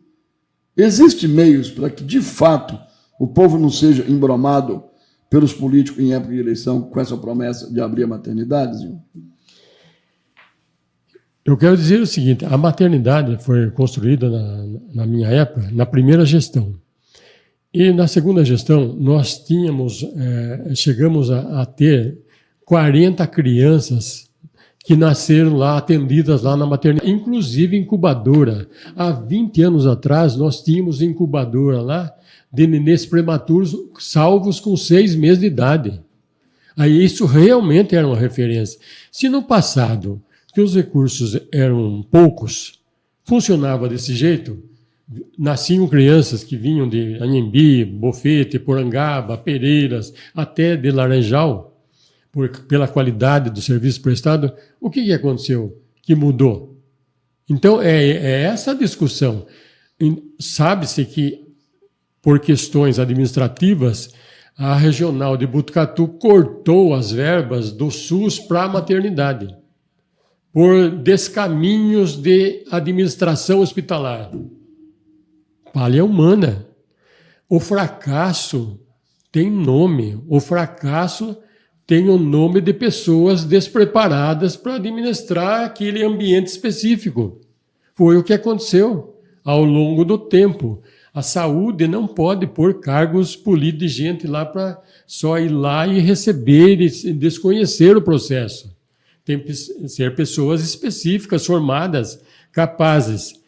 existem meios para que, de fato, o povo não seja embromado pelos políticos em época de eleição com essa promessa de abrir a maternidade, Zinho? Eu quero dizer o seguinte, a maternidade foi construída na minha época, na primeira gestão. E na segunda gestão, nós chegamos a ter 40 crianças que nasceram lá, atendidas lá na maternidade, inclusive incubadora. Há 20 anos atrás, nós tínhamos incubadora lá, de nenês prematuros, salvos com 6 meses de idade. Aí isso realmente era uma referência. Se no passado, que os recursos eram poucos, funcionava desse jeito, nasciam crianças que vinham de Anhembi, Bofete, Porangaba, Pereiras, até de Laranjal, pela qualidade do serviço prestado, o que aconteceu? Que mudou. Então, é essa discussão. Sabe-se que, por questões administrativas, a regional de Botucatu cortou as verbas do SUS para a maternidade, por descaminhos de administração hospitalar. Falha humana. O fracasso tem nome. O fracasso tem o nome de pessoas despreparadas para administrar aquele ambiente específico. Foi o que aconteceu ao longo do tempo. A saúde não pode pôr cargos políticos de gente lá para só ir lá e receber e desconhecer o processo. Tem que ser pessoas específicas, formadas, capazes.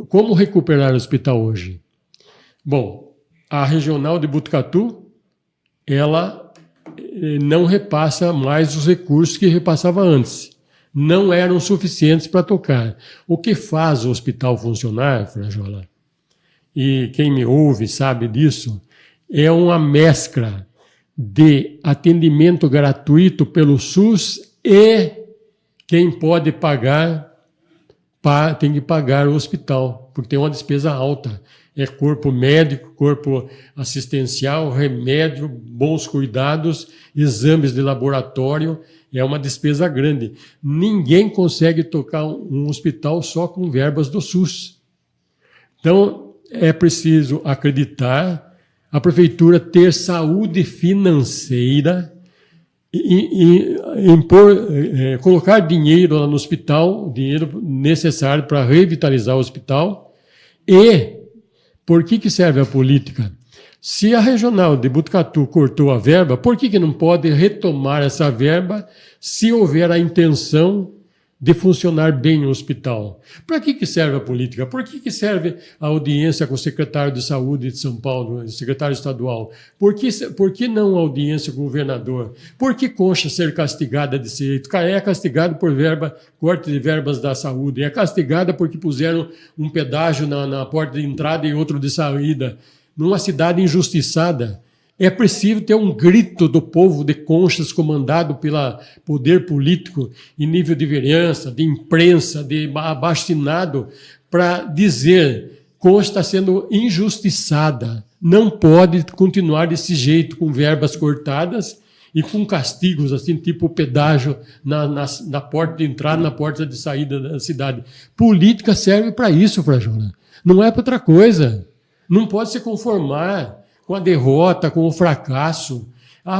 Como recuperar o hospital hoje? Bom, a regional de Botucatu, ela não repassa mais os recursos que repassava antes. Não eram suficientes para tocar. O que faz o hospital funcionar, Frajola, e quem me ouve sabe disso, é uma mescla de atendimento gratuito pelo SUS e quem pode pagar, tem que pagar o hospital, porque tem uma despesa alta. É corpo médico, corpo assistencial, remédio, bons cuidados, exames de laboratório, é uma despesa grande. Ninguém consegue tocar um hospital só com verbas do SUS. Então, é preciso acreditar, a prefeitura ter saúde financeira, colocar dinheiro lá no hospital, dinheiro necessário para revitalizar o hospital. E por que serve a política? Se a regional de Botucatu cortou a verba, por que não pode retomar essa verba se houver a intenção de funcionar bem o hospital? Para que serve a política? Por que serve a audiência com o secretário de Saúde de São Paulo, secretário estadual? Por que não a audiência com o governador? Por que Concha ser castigada desse jeito? É castigada por corte de verbas da saúde, é castigada porque puseram um pedágio na porta de entrada e outro de saída. Numa cidade injustiçada, é preciso ter um grito do povo de Conchas comandado pelo poder político em nível de vereança, de imprensa, de abaixo-assinado, para dizer: Conchas está sendo injustiçada, não pode continuar desse jeito, com verbas cortadas e com castigos, assim, tipo pedágio na porta de entrada, na porta de saída da cidade. Política serve para isso, Frajola. Não é para outra coisa. Não pode se conformar com a derrota, com o fracasso.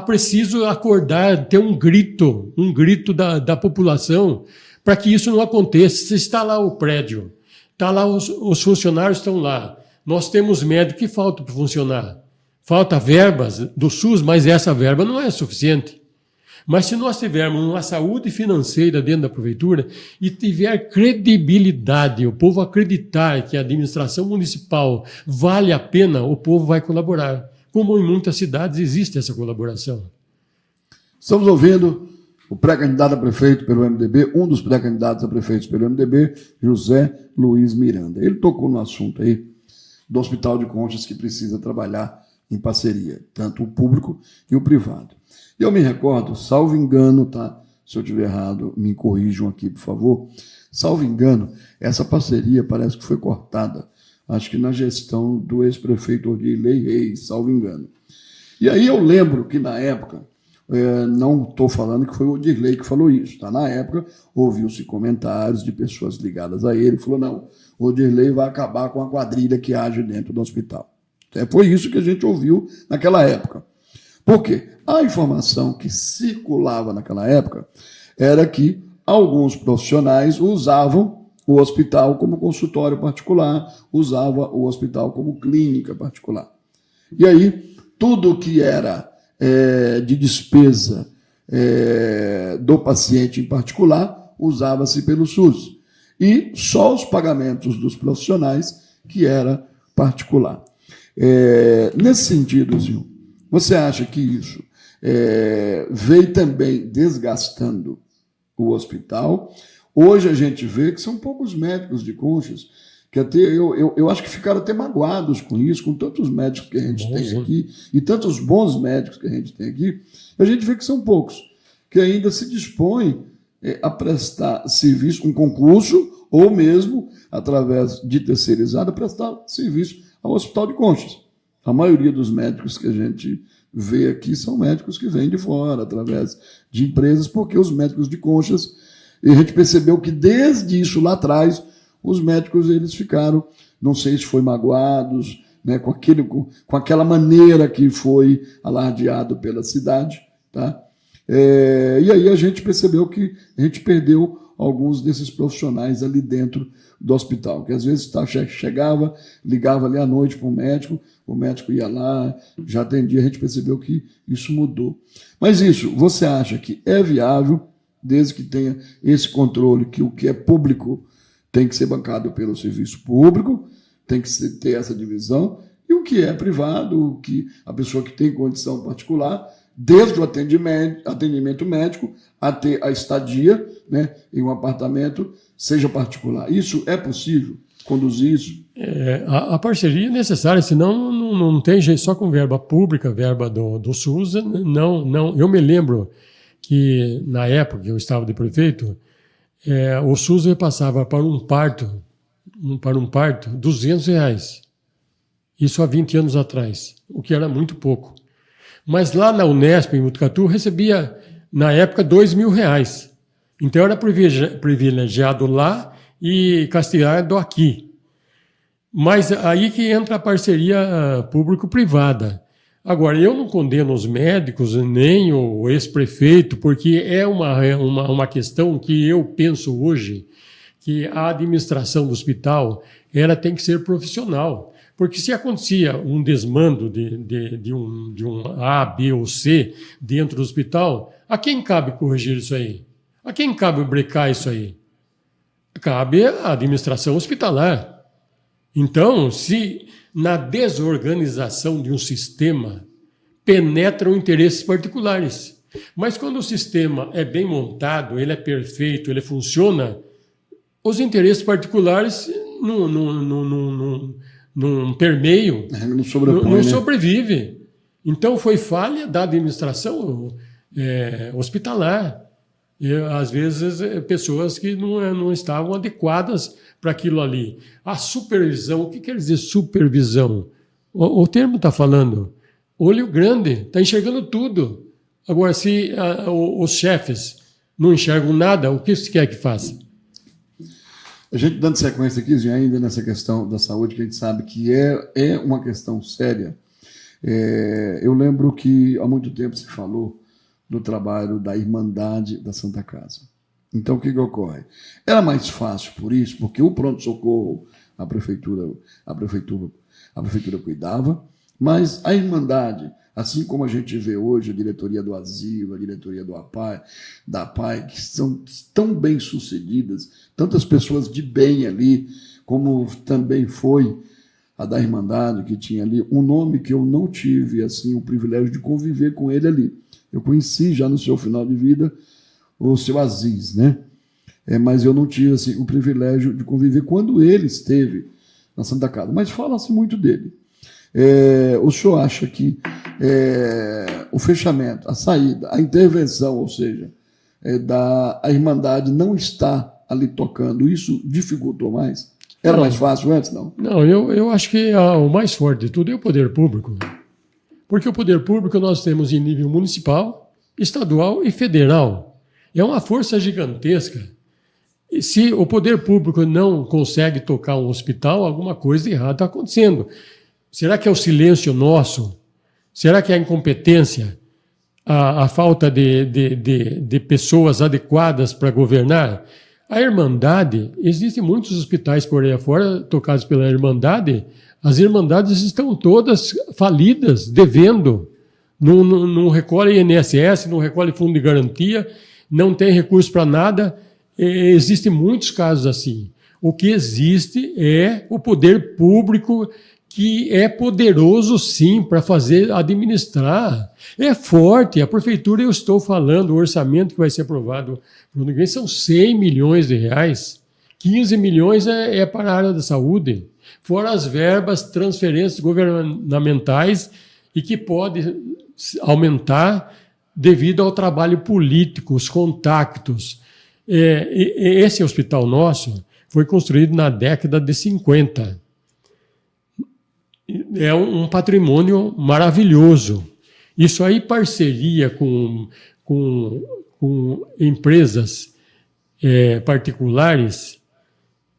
Preciso acordar, ter um grito da população para que isso não aconteça. Se está lá o prédio, está lá os funcionários estão lá. Nós temos médico que falta para funcionar. Falta verbas do SUS, mas essa verba não é suficiente. Mas se nós tivermos uma saúde financeira dentro da prefeitura e tiver credibilidade, o povo acreditar que a administração municipal vale a pena, o povo vai colaborar. Como em muitas cidades existe essa colaboração. Estamos ouvindo o pré-candidato a prefeito pelo MDB, um dos pré-candidatos a prefeitos pelo MDB, José Luiz Miranda. Ele tocou no assunto aí do Hospital de Conchas, que precisa trabalhar em parceria, tanto o público e o privado. E eu me recordo, salvo engano, tá? Se eu estiver errado, me corrijam aqui, por favor. Salvo engano, essa parceria parece que foi cortada, acho que na gestão do ex-prefeito Odirley Reis, salvo engano. E aí eu lembro que na época, não estou falando que foi o Odirley que falou isso, tá? Na época, ouviu-se comentários de pessoas ligadas a ele, falou: não, o Odirley vai acabar com a quadrilha que age dentro do hospital. Foi isso que a gente ouviu naquela época. Por quê? A informação que circulava naquela época era que alguns profissionais usavam o hospital como consultório particular, usavam o hospital como clínica particular. E aí, tudo que era de despesa do paciente em particular, usava-se pelo SUS. E só os pagamentos dos profissionais que era particular. Nesse sentido, Zil, você acha que isso veio também desgastando o hospital? Hoje a gente vê que são poucos médicos de Conchas, que até eu acho que ficaram até magoados com isso, com tantos médicos que a gente tem aqui, e tantos bons médicos que a gente tem aqui, a gente vê que são poucos, que ainda se dispõem a prestar serviço, um concurso, ou mesmo, através de terceirizado, a prestar serviço ao Hospital de Conchas. A maioria dos médicos que a gente vê aqui são médicos que vêm de fora, através de empresas, porque os médicos de Conchas, a gente percebeu que desde isso lá atrás, os médicos eles ficaram, não sei se foi magoados, né, com aquela maneira que foi alardeado pela cidade. Tá? E aí a gente percebeu que a gente perdeu alguns desses profissionais ali dentro do hospital, que às vezes chegava, ligava ali à noite para o médico ia lá, já atendia, a gente percebeu que isso mudou. Mas isso, você acha que é viável, desde que tenha esse controle, que o que é público tem que ser bancado pelo serviço público, tem que ter essa divisão, e o que é privado, o que a pessoa que tem condição particular, desde o atendimento médico até a estadia, né, em um apartamento, seja particular. Isso é possível? Conduzir isso? A parceria é necessária, senão não tem jeito, só com verba pública, verba do SUS, não. Eu me lembro que, na época que eu estava de prefeito, o SUS repassava para um parto R$200. Isso há 20 anos atrás, o que era muito pouco. Mas lá na Unesp, em Botucatu, recebia, na época, R$2.000. Então era privilegiado lá e castigado aqui. Mas aí que entra a parceria público-privada. Agora, eu não condeno os médicos, nem o ex-prefeito, porque é uma questão que eu penso hoje, que a administração do hospital ela tem que ser profissional. Porque se acontecia um desmando de um A, B ou C dentro do hospital, a quem cabe corrigir isso aí? A quem cabe brecar isso aí? Cabe à administração hospitalar. Então, se na desorganização de um sistema penetram interesses particulares, mas quando o sistema é bem montado, ele é perfeito, ele funciona, os interesses particulares não permeiam, não sobrevive. Então, foi falha da administração hospitalar. E, às vezes, pessoas que não estavam adequadas para aquilo ali. A supervisão, o que quer dizer supervisão? O termo está falando olho grande, está enxergando tudo. Agora, se os chefes não enxergam nada, o que se quer que faça? A gente dando sequência aqui, ainda nessa questão da saúde, que a gente sabe que é uma questão séria. Eu lembro que há muito tempo se falou do trabalho da Irmandade da Santa Casa. Então, o que ocorre? Era mais fácil por isso, porque o pronto-socorro a prefeitura cuidava, mas a Irmandade, assim como a gente vê hoje a diretoria do Asilo, a diretoria da APAE, que são tão bem sucedidas, tantas pessoas de bem ali, como também foi a da Irmandade, que tinha ali um nome que eu não tive assim o privilégio de conviver com ele ali. Eu conheci já no seu final de vida o seu Aziz, né? Mas eu não tive assim, o privilégio de conviver quando ele esteve na Santa Casa. Mas fala-se muito dele. O senhor acha que o fechamento, a saída, a intervenção, ou seja, a Irmandade não está ali tocando, isso dificultou mais? Era mais fácil antes, não? Não, eu acho que o mais forte de tudo é o poder público. Porque o poder público nós temos em nível municipal, estadual e federal. É uma força gigantesca. E se o poder público não consegue tocar um hospital, alguma coisa de errado está acontecendo. Será que é o silêncio nosso? Será que é a incompetência? A falta de pessoas adequadas para governar? A Irmandade, existem muitos hospitais por aí afora tocados pela Irmandade. As Irmandades estão todas falidas, devendo. Não recolhe INSS, não recolhe fundo de garantia, não tem recurso para nada. Existem muitos casos assim. O que existe é o poder público, que é poderoso, sim, para administrar. É forte. A prefeitura, eu estou falando, o orçamento que vai ser aprovado no ano que vem são 100 milhões de reais. 15 milhões é para a área da saúde. Fora as verbas, transferências governamentais e que pode aumentar devido ao trabalho político, os contactos. Esse hospital nosso foi construído na década de 50. É um patrimônio maravilhoso. Isso aí, parceria com empresas particulares,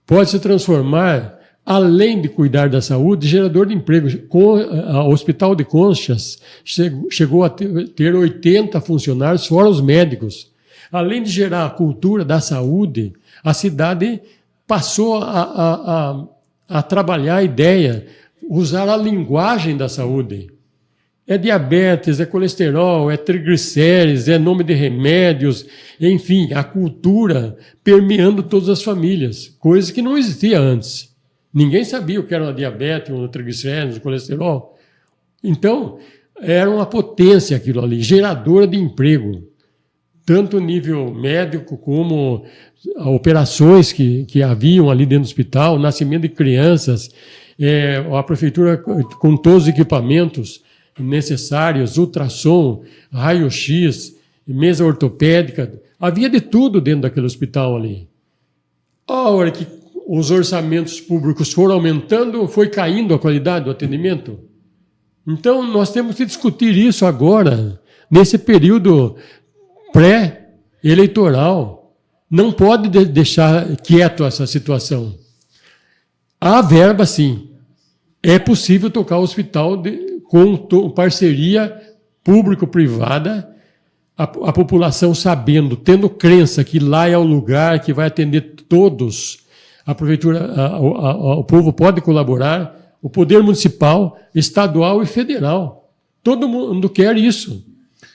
pode se transformar além de cuidar da saúde, gerador de emprego. O Hospital de Conchas chegou a ter 80 funcionários, fora os médicos. Além de gerar a cultura da saúde, a cidade passou a trabalhar a ideia, usar a linguagem da saúde. É diabetes, é colesterol, é triglicérides, é nome de remédios, enfim, a cultura permeando todas as famílias, coisa que não existia antes. Ninguém sabia o que era uma diabetes, um triglicérides, um colesterol. Então, era uma potência aquilo ali, geradora de emprego, tanto nível médico como operações que haviam ali dentro do hospital, nascimento de crianças, a prefeitura com todos os equipamentos necessários, ultrassom, raio-x, mesa ortopédica, havia de tudo dentro daquele hospital ali. A hora que os orçamentos públicos foram aumentando, foi caindo a qualidade do atendimento. Então, nós temos que discutir isso agora, nesse período pré-eleitoral. Não pode deixar quieto essa situação. Há verba, sim. É possível tocar o hospital com parceria público-privada, a população sabendo, tendo crença que lá é o lugar que vai atender todos. A prefeitura, o povo pode colaborar, o poder municipal, estadual e federal. Todo mundo quer isso.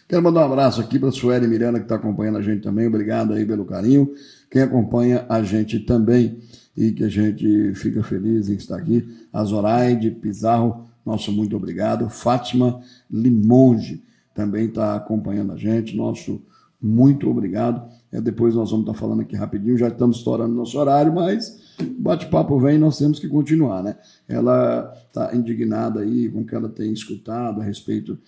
Quero mandar um abraço aqui para a Sueli Miranda, que está acompanhando a gente também. Obrigado aí pelo carinho. Quem acompanha a gente também e que a gente fica feliz em estar aqui. A Zoraide Pizarro, nosso muito obrigado. Fátima Limonge também está acompanhando a gente. Nosso muito obrigado. Depois nós vamos estar falando aqui rapidinho. Já estamos estourando nosso horário, mas bate-papo vem e nós temos que continuar, né? Ela está indignada aí com o que ela tem escutado a respeito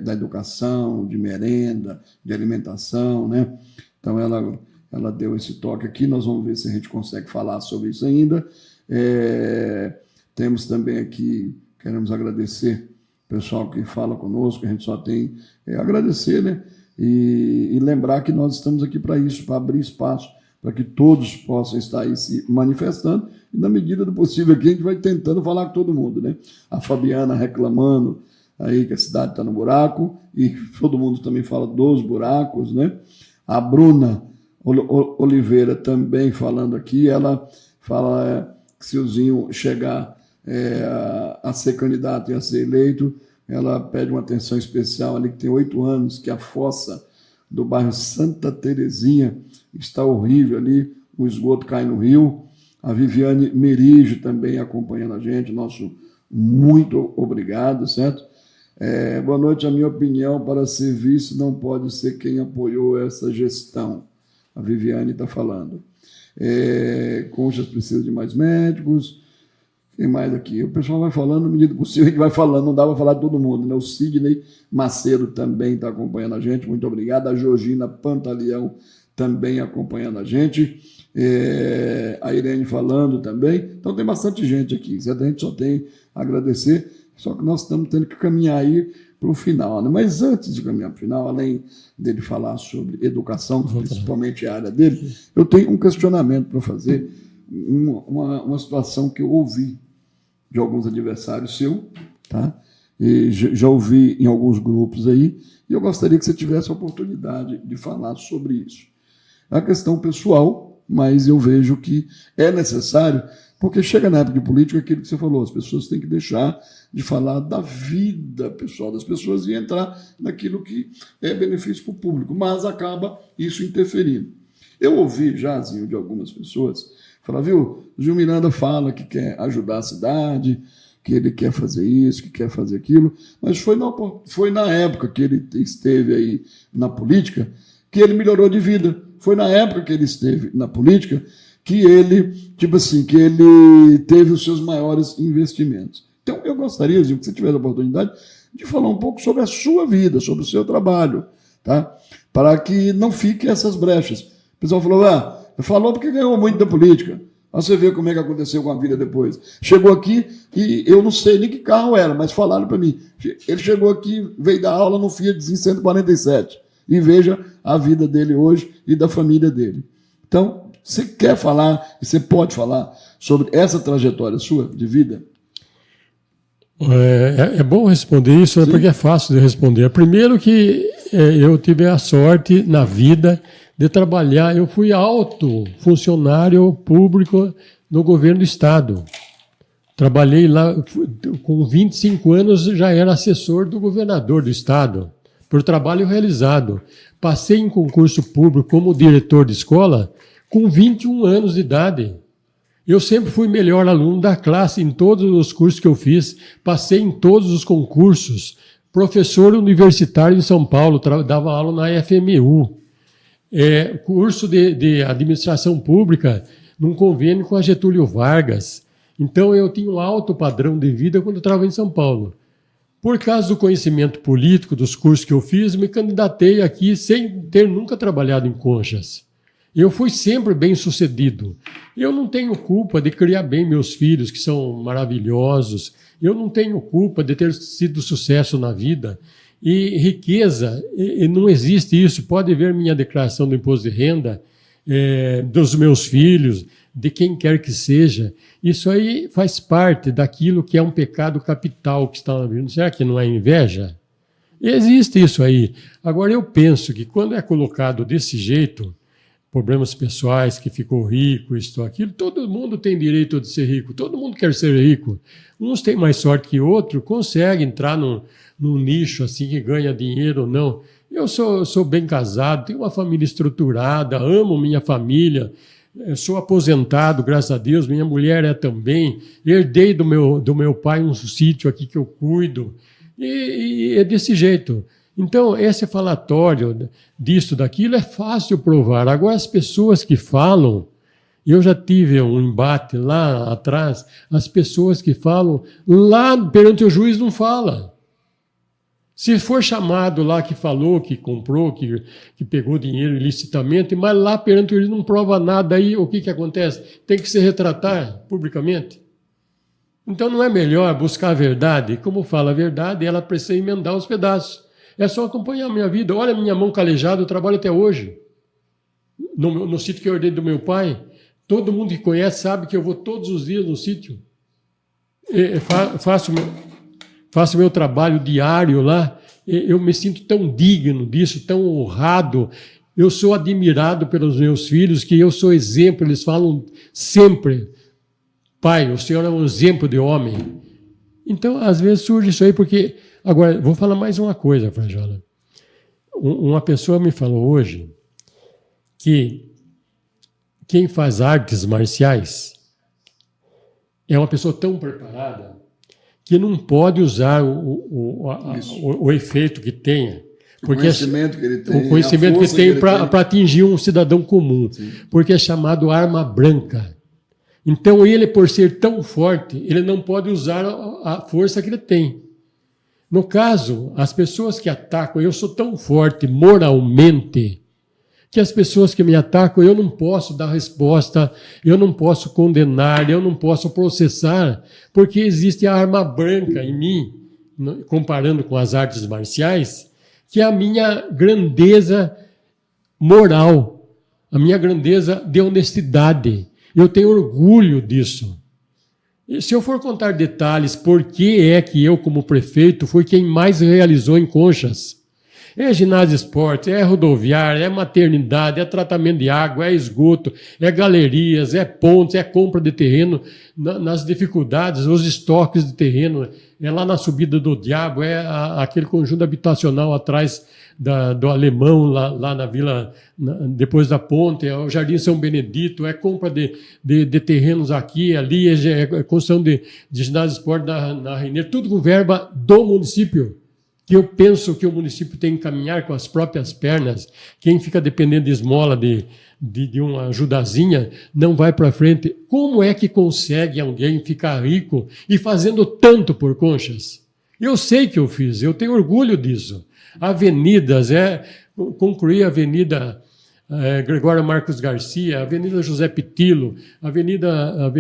da educação, de merenda, de alimentação, né? Então ela deu esse toque aqui, nós vamos ver se a gente consegue falar sobre isso ainda. Temos também aqui, queremos agradecer o pessoal que fala conosco, a gente só tem agradecer, né? E lembrar que nós estamos aqui para isso, para abrir espaço, para que todos possam estar aí se manifestando, e na medida do possível aqui a gente vai tentando falar com todo mundo, né? A Fabiana reclamando aí que a cidade está no buraco, e todo mundo também fala dos buracos, né? A Bruna Oliveira também falando aqui, ela fala que se o Zinho chegar a ser candidato e a ser eleito, ela pede uma atenção especial ali, que tem 8 anos, que a fossa do bairro Santa Terezinha está horrível ali, o esgoto cai no rio. A Viviane Merige também acompanhando a gente, nosso muito obrigado, certo? Boa noite, a minha opinião, para ser vice não pode ser quem apoiou essa gestão. A Viviane está falando. Conchas precisa de mais médicos. Quem mais aqui? O pessoal vai falando, na medida do possível, a gente vai falando, não dá para falar de todo mundo, né? O Sidney Macedo também está acompanhando a gente, muito obrigado. A Georgina Pantaleão também acompanhando a gente. A Irene falando também. Então tem bastante gente aqui, a gente só tem a agradecer, só que nós estamos tendo que caminhar aí para o final, né? Mas antes de caminhar para o final, além dele falar sobre educação, principalmente a área dele, eu tenho um questionamento para fazer, uma situação que eu ouvi de alguns adversários seus, tá? E já ouvi em alguns grupos aí, e eu gostaria que você tivesse a oportunidade de falar sobre isso. É uma questão pessoal, mas eu vejo que é necessário, porque chega na época de política aquilo que você falou, as pessoas têm que deixar de falar da vida pessoal das pessoas e entrar naquilo que é benefício para o público, mas acaba isso interferindo. Eu ouvi já, Zinho, de algumas pessoas falar, viu, o Gil Miranda fala que quer ajudar a cidade, que ele quer fazer isso, que quer fazer aquilo, mas foi na época que ele esteve aí na política que ele melhorou de vida. Foi na época que ele esteve na política que ele, que ele teve os seus maiores investimentos. Então, eu gostaria, Gil, que você tivesse a oportunidade de falar um pouco sobre a sua vida, sobre o seu trabalho, tá? Para que não fiquem essas brechas. O pessoal falou porque ganhou muito da política. Você vê como é que aconteceu com a vida depois. Chegou aqui e eu não sei nem que carro era, mas falaram para mim. Ele chegou aqui, veio dar aula no Fiat 147. E veja a vida dele hoje e da família dele. Então, Você quer falar, e você pode falar sobre essa trajetória sua de vida? É bom responder isso, né, porque é fácil de responder. Primeiro que eu tive a sorte na vida de trabalhar, eu fui alto funcionário público no governo do Estado. Trabalhei lá, com 25 anos já era assessor do governador do Estado, por trabalho realizado. Passei em concurso público como diretor de escola com 21 anos de idade. Eu sempre fui melhor aluno da classe em todos os cursos que eu fiz, passei em todos os concursos. Professor universitário em São Paulo, dava aula na FMU. Curso de administração pública num convênio com a Getúlio Vargas. Então eu tinha um alto padrão de vida quando eu estava em São Paulo. Por causa do conhecimento político, dos cursos que eu fiz, me candidatei aqui sem ter nunca trabalhado em Conchas. Eu fui sempre bem sucedido. Eu não tenho culpa de criar bem meus filhos, que são maravilhosos. Eu não tenho culpa de ter sido sucesso na vida. E riqueza, não existe isso. Pode ver minha declaração do imposto de renda, dos meus filhos, de quem quer que seja. Isso aí faz parte daquilo que é um pecado capital que está na vida. Será que não é inveja? Existe isso aí. Agora, eu penso que quando é colocado desse jeito, problemas pessoais, que ficou rico, isto, aquilo, todo mundo tem direito de ser rico, todo mundo quer ser rico. Uns têm mais sorte que outros, conseguem entrar num nicho assim que ganha dinheiro ou não. Eu sou bem casado, tenho uma família estruturada, amo minha família, sou aposentado, graças a Deus, minha mulher é também, herdei do meu pai um sítio aqui que eu cuido, e é desse jeito. Então, esse falatório disso, daquilo, é fácil provar. Agora, as pessoas que falam, eu já tive um embate lá atrás, as pessoas que falam, lá perante o juiz não fala. Se for chamado lá que falou, que comprou, que pegou dinheiro ilicitamente, mas lá perante o juiz não prova nada, aí o que acontece? Tem que se retratar publicamente. Então, não é melhor buscar a verdade? Como fala a verdade, ela precisa emendar os pedaços. É só acompanhar a minha vida. Olha a minha mão calejada, eu trabalho até hoje. No sítio que eu herdei do meu pai, todo mundo que conhece sabe que eu vou todos os dias no sítio. Faço meu trabalho diário lá. Eu me sinto tão digno disso, tão honrado. Eu sou admirado pelos meus filhos, que eu sou exemplo. Eles falam sempre, pai, o senhor é um exemplo de homem. Então, às vezes surge isso aí, porque... Agora, vou falar mais uma coisa, Frajola. Uma pessoa me falou hoje que quem faz artes marciais é uma pessoa tão preparada que não pode usar o efeito que tenha. Porque o conhecimento que ele tem para atingir um cidadão comum. Sim. Porque é chamado arma branca. Então, ele, por ser tão forte, ele não pode usar a força que ele tem. No caso, as pessoas que atacam, eu sou tão forte moralmente, que as pessoas que me atacam, eu não posso dar resposta, eu não posso condenar, eu não posso processar, porque existe a arma branca em mim, comparando com as artes marciais, que é a minha grandeza moral, a minha grandeza de honestidade. Eu tenho orgulho disso. E se eu for contar detalhes, por que é que eu, como prefeito, fui quem mais realizou em Conchas? É ginásio esporte, é rodoviária, é maternidade, é tratamento de água, é esgoto, é galerias, é pontes, é compra de terreno nas dificuldades, os estoques de terreno, é lá na subida do Diabo, é aquele conjunto habitacional atrás do Alemão, lá na vila, depois da ponte, é o Jardim São Benedito, é compra de terrenos aqui e ali, é construção de ginásio esporte na Reineira, tudo com verba do município. Que eu penso que o município tem que caminhar com as próprias pernas. Quem fica dependendo de esmola, de uma ajudazinha, não vai para frente. Como é que consegue alguém ficar rico e fazendo tanto por Conchas? Eu sei que eu fiz, eu tenho orgulho disso. Avenidas, concluí a Avenida Gregório Marcos Garcia, Avenida José Pitilo, Avenida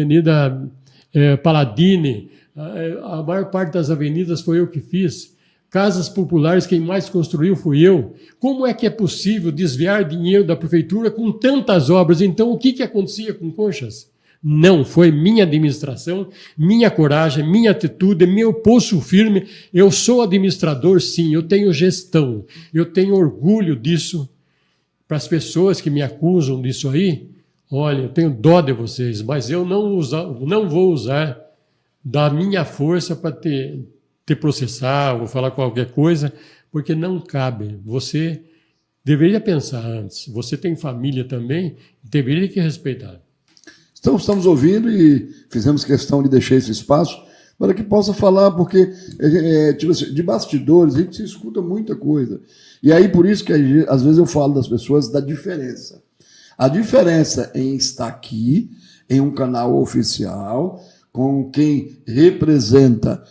Paladini, a maior parte das avenidas foi eu que fiz. Casas populares, quem mais construiu fui eu. Como é que é possível desviar dinheiro da prefeitura com tantas obras? Então, o que acontecia com Conchas? Não, foi minha administração, minha coragem, minha atitude, meu pulso firme. Eu sou administrador, sim, eu tenho gestão, eu tenho orgulho disso. Para as pessoas que me acusam disso aí, olha, eu tenho dó de vocês, mas eu não vou usar da minha força para te processar ou falar qualquer coisa, porque não cabe. Você deveria pensar antes. Você tem família também, deveria que respeitar. Então, estamos ouvindo e fizemos questão de deixar esse espaço para que possa falar, porque tipo assim, de bastidores a gente se escuta muita coisa. E aí, por isso que às vezes eu falo das pessoas da diferença. A diferença em estar aqui, em um canal oficial, com quem representa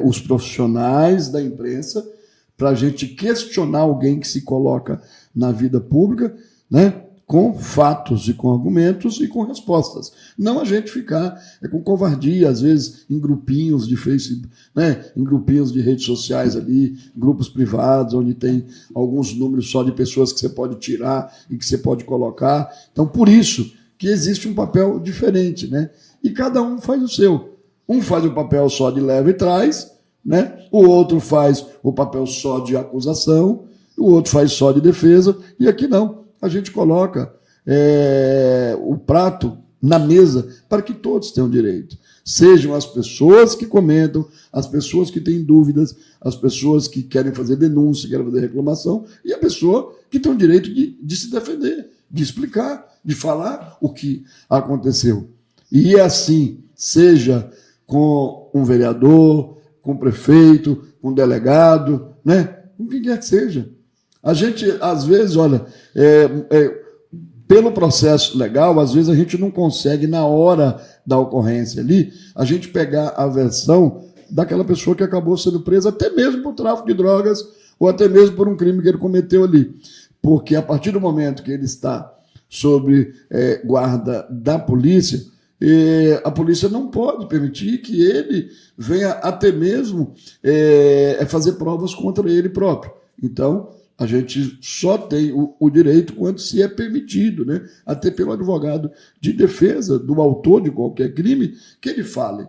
os profissionais da imprensa, para a gente questionar alguém que se coloca na vida pública, né, com fatos e com argumentos e com respostas. Não a gente ficar com covardia, às vezes, em grupinhos de Facebook, né, em grupinhos de redes sociais ali, grupos privados, onde tem alguns números só de pessoas que você pode tirar e que você pode colocar. Então, por isso que existe um papel diferente, né? E cada um faz o seu. Um faz o papel só de leva e traz, né? O outro faz o papel só de acusação, o outro faz só de defesa, e aqui não. A gente coloca o prato na mesa para que todos tenham direito. Sejam as pessoas que comentam, as pessoas que têm dúvidas, as pessoas que querem fazer denúncia, querem fazer reclamação, e a pessoa que tem o direito de se defender, de explicar, de falar o que aconteceu. E assim, seja com um vereador, com um prefeito, com um delegado, né? Com quem quer que seja. A gente, às vezes, olha, pelo processo legal, às vezes a gente não consegue, na hora da ocorrência ali, a gente pegar a versão daquela pessoa que acabou sendo presa, até mesmo por tráfico de drogas, ou até mesmo por um crime que ele cometeu ali. Porque a partir do momento que ele está sob guarda da polícia, a polícia não pode permitir que ele venha até mesmo fazer provas contra ele próprio. Então, a gente só tem o direito quando se é permitido, né? Até pelo advogado de defesa do autor de qualquer crime, que ele fale,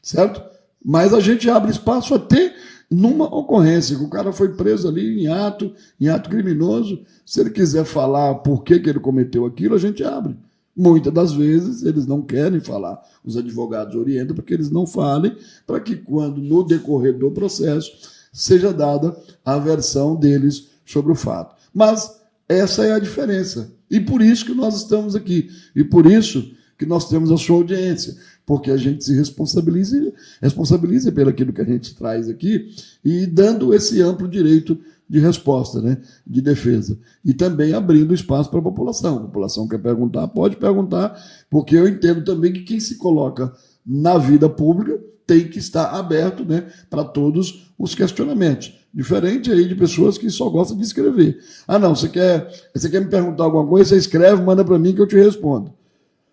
certo? Mas a gente abre espaço até numa ocorrência, que o cara foi preso ali em ato criminoso. Se ele quiser falar por que ele cometeu aquilo, a gente abre. Muitas das vezes eles não querem falar. Os advogados orientam para que eles não falem, para que quando, no decorrer do processo, seja dada a versão deles sobre o fato. Mas essa é a diferença. E por isso que nós estamos aqui. E por isso que nós temos a sua audiência. Porque a gente se responsabiliza pelo aquilo que a gente traz aqui e dando esse amplo direito de resposta, né, de defesa. E também abrindo espaço para a população. A população quer perguntar, pode perguntar, porque eu entendo também que quem se coloca na vida pública tem que estar aberto, né, para todos os questionamentos. Diferente aí de pessoas que só gostam de escrever. Ah, não, você quer me perguntar alguma coisa, você escreve, manda para mim que eu te respondo.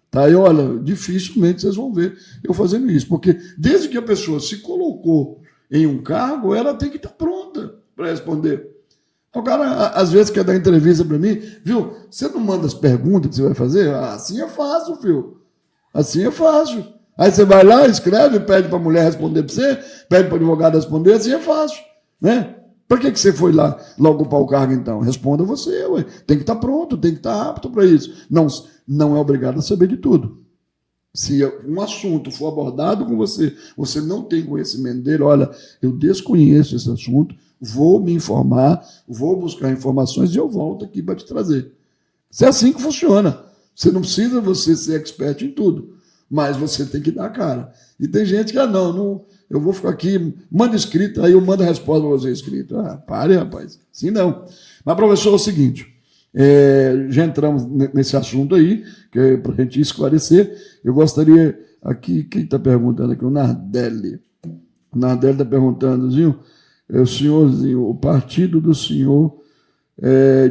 Tá? E olha, dificilmente vocês vão ver eu fazendo isso, porque desde que a pessoa se colocou em um cargo, ela tem que estar pronta para responder. O cara, às vezes, quer dar entrevista para mim, viu? Você não manda as perguntas que você vai fazer? Ah, assim é fácil, filho. Assim é fácil. Aí você vai lá, escreve, pede para a mulher responder para você, pede para o advogado responder, assim é fácil. Né? Para que você foi lá logo ocupar o cargo, então? Responda você, ué. Tem que estar pronto, tem que estar apto para isso. Não é obrigado a saber de tudo. Se um assunto for abordado com você, você não tem conhecimento dele, olha, eu desconheço esse assunto, vou me informar, vou buscar informações e eu volto aqui para te trazer. Isso é assim que funciona. Você não precisa você ser expert em tudo, mas você tem que dar a cara. E tem gente que, não, eu vou ficar aqui, manda escrito, aí eu mando a resposta para você escrito. Ah, pare, rapaz. Assim não. Mas, professor, é o seguinte, já entramos nesse assunto aí, que é para a gente esclarecer. Eu gostaria, aqui, quem está perguntando aqui? O Nardelli. O Nardelli está perguntando, senhorzinho, o partido do senhor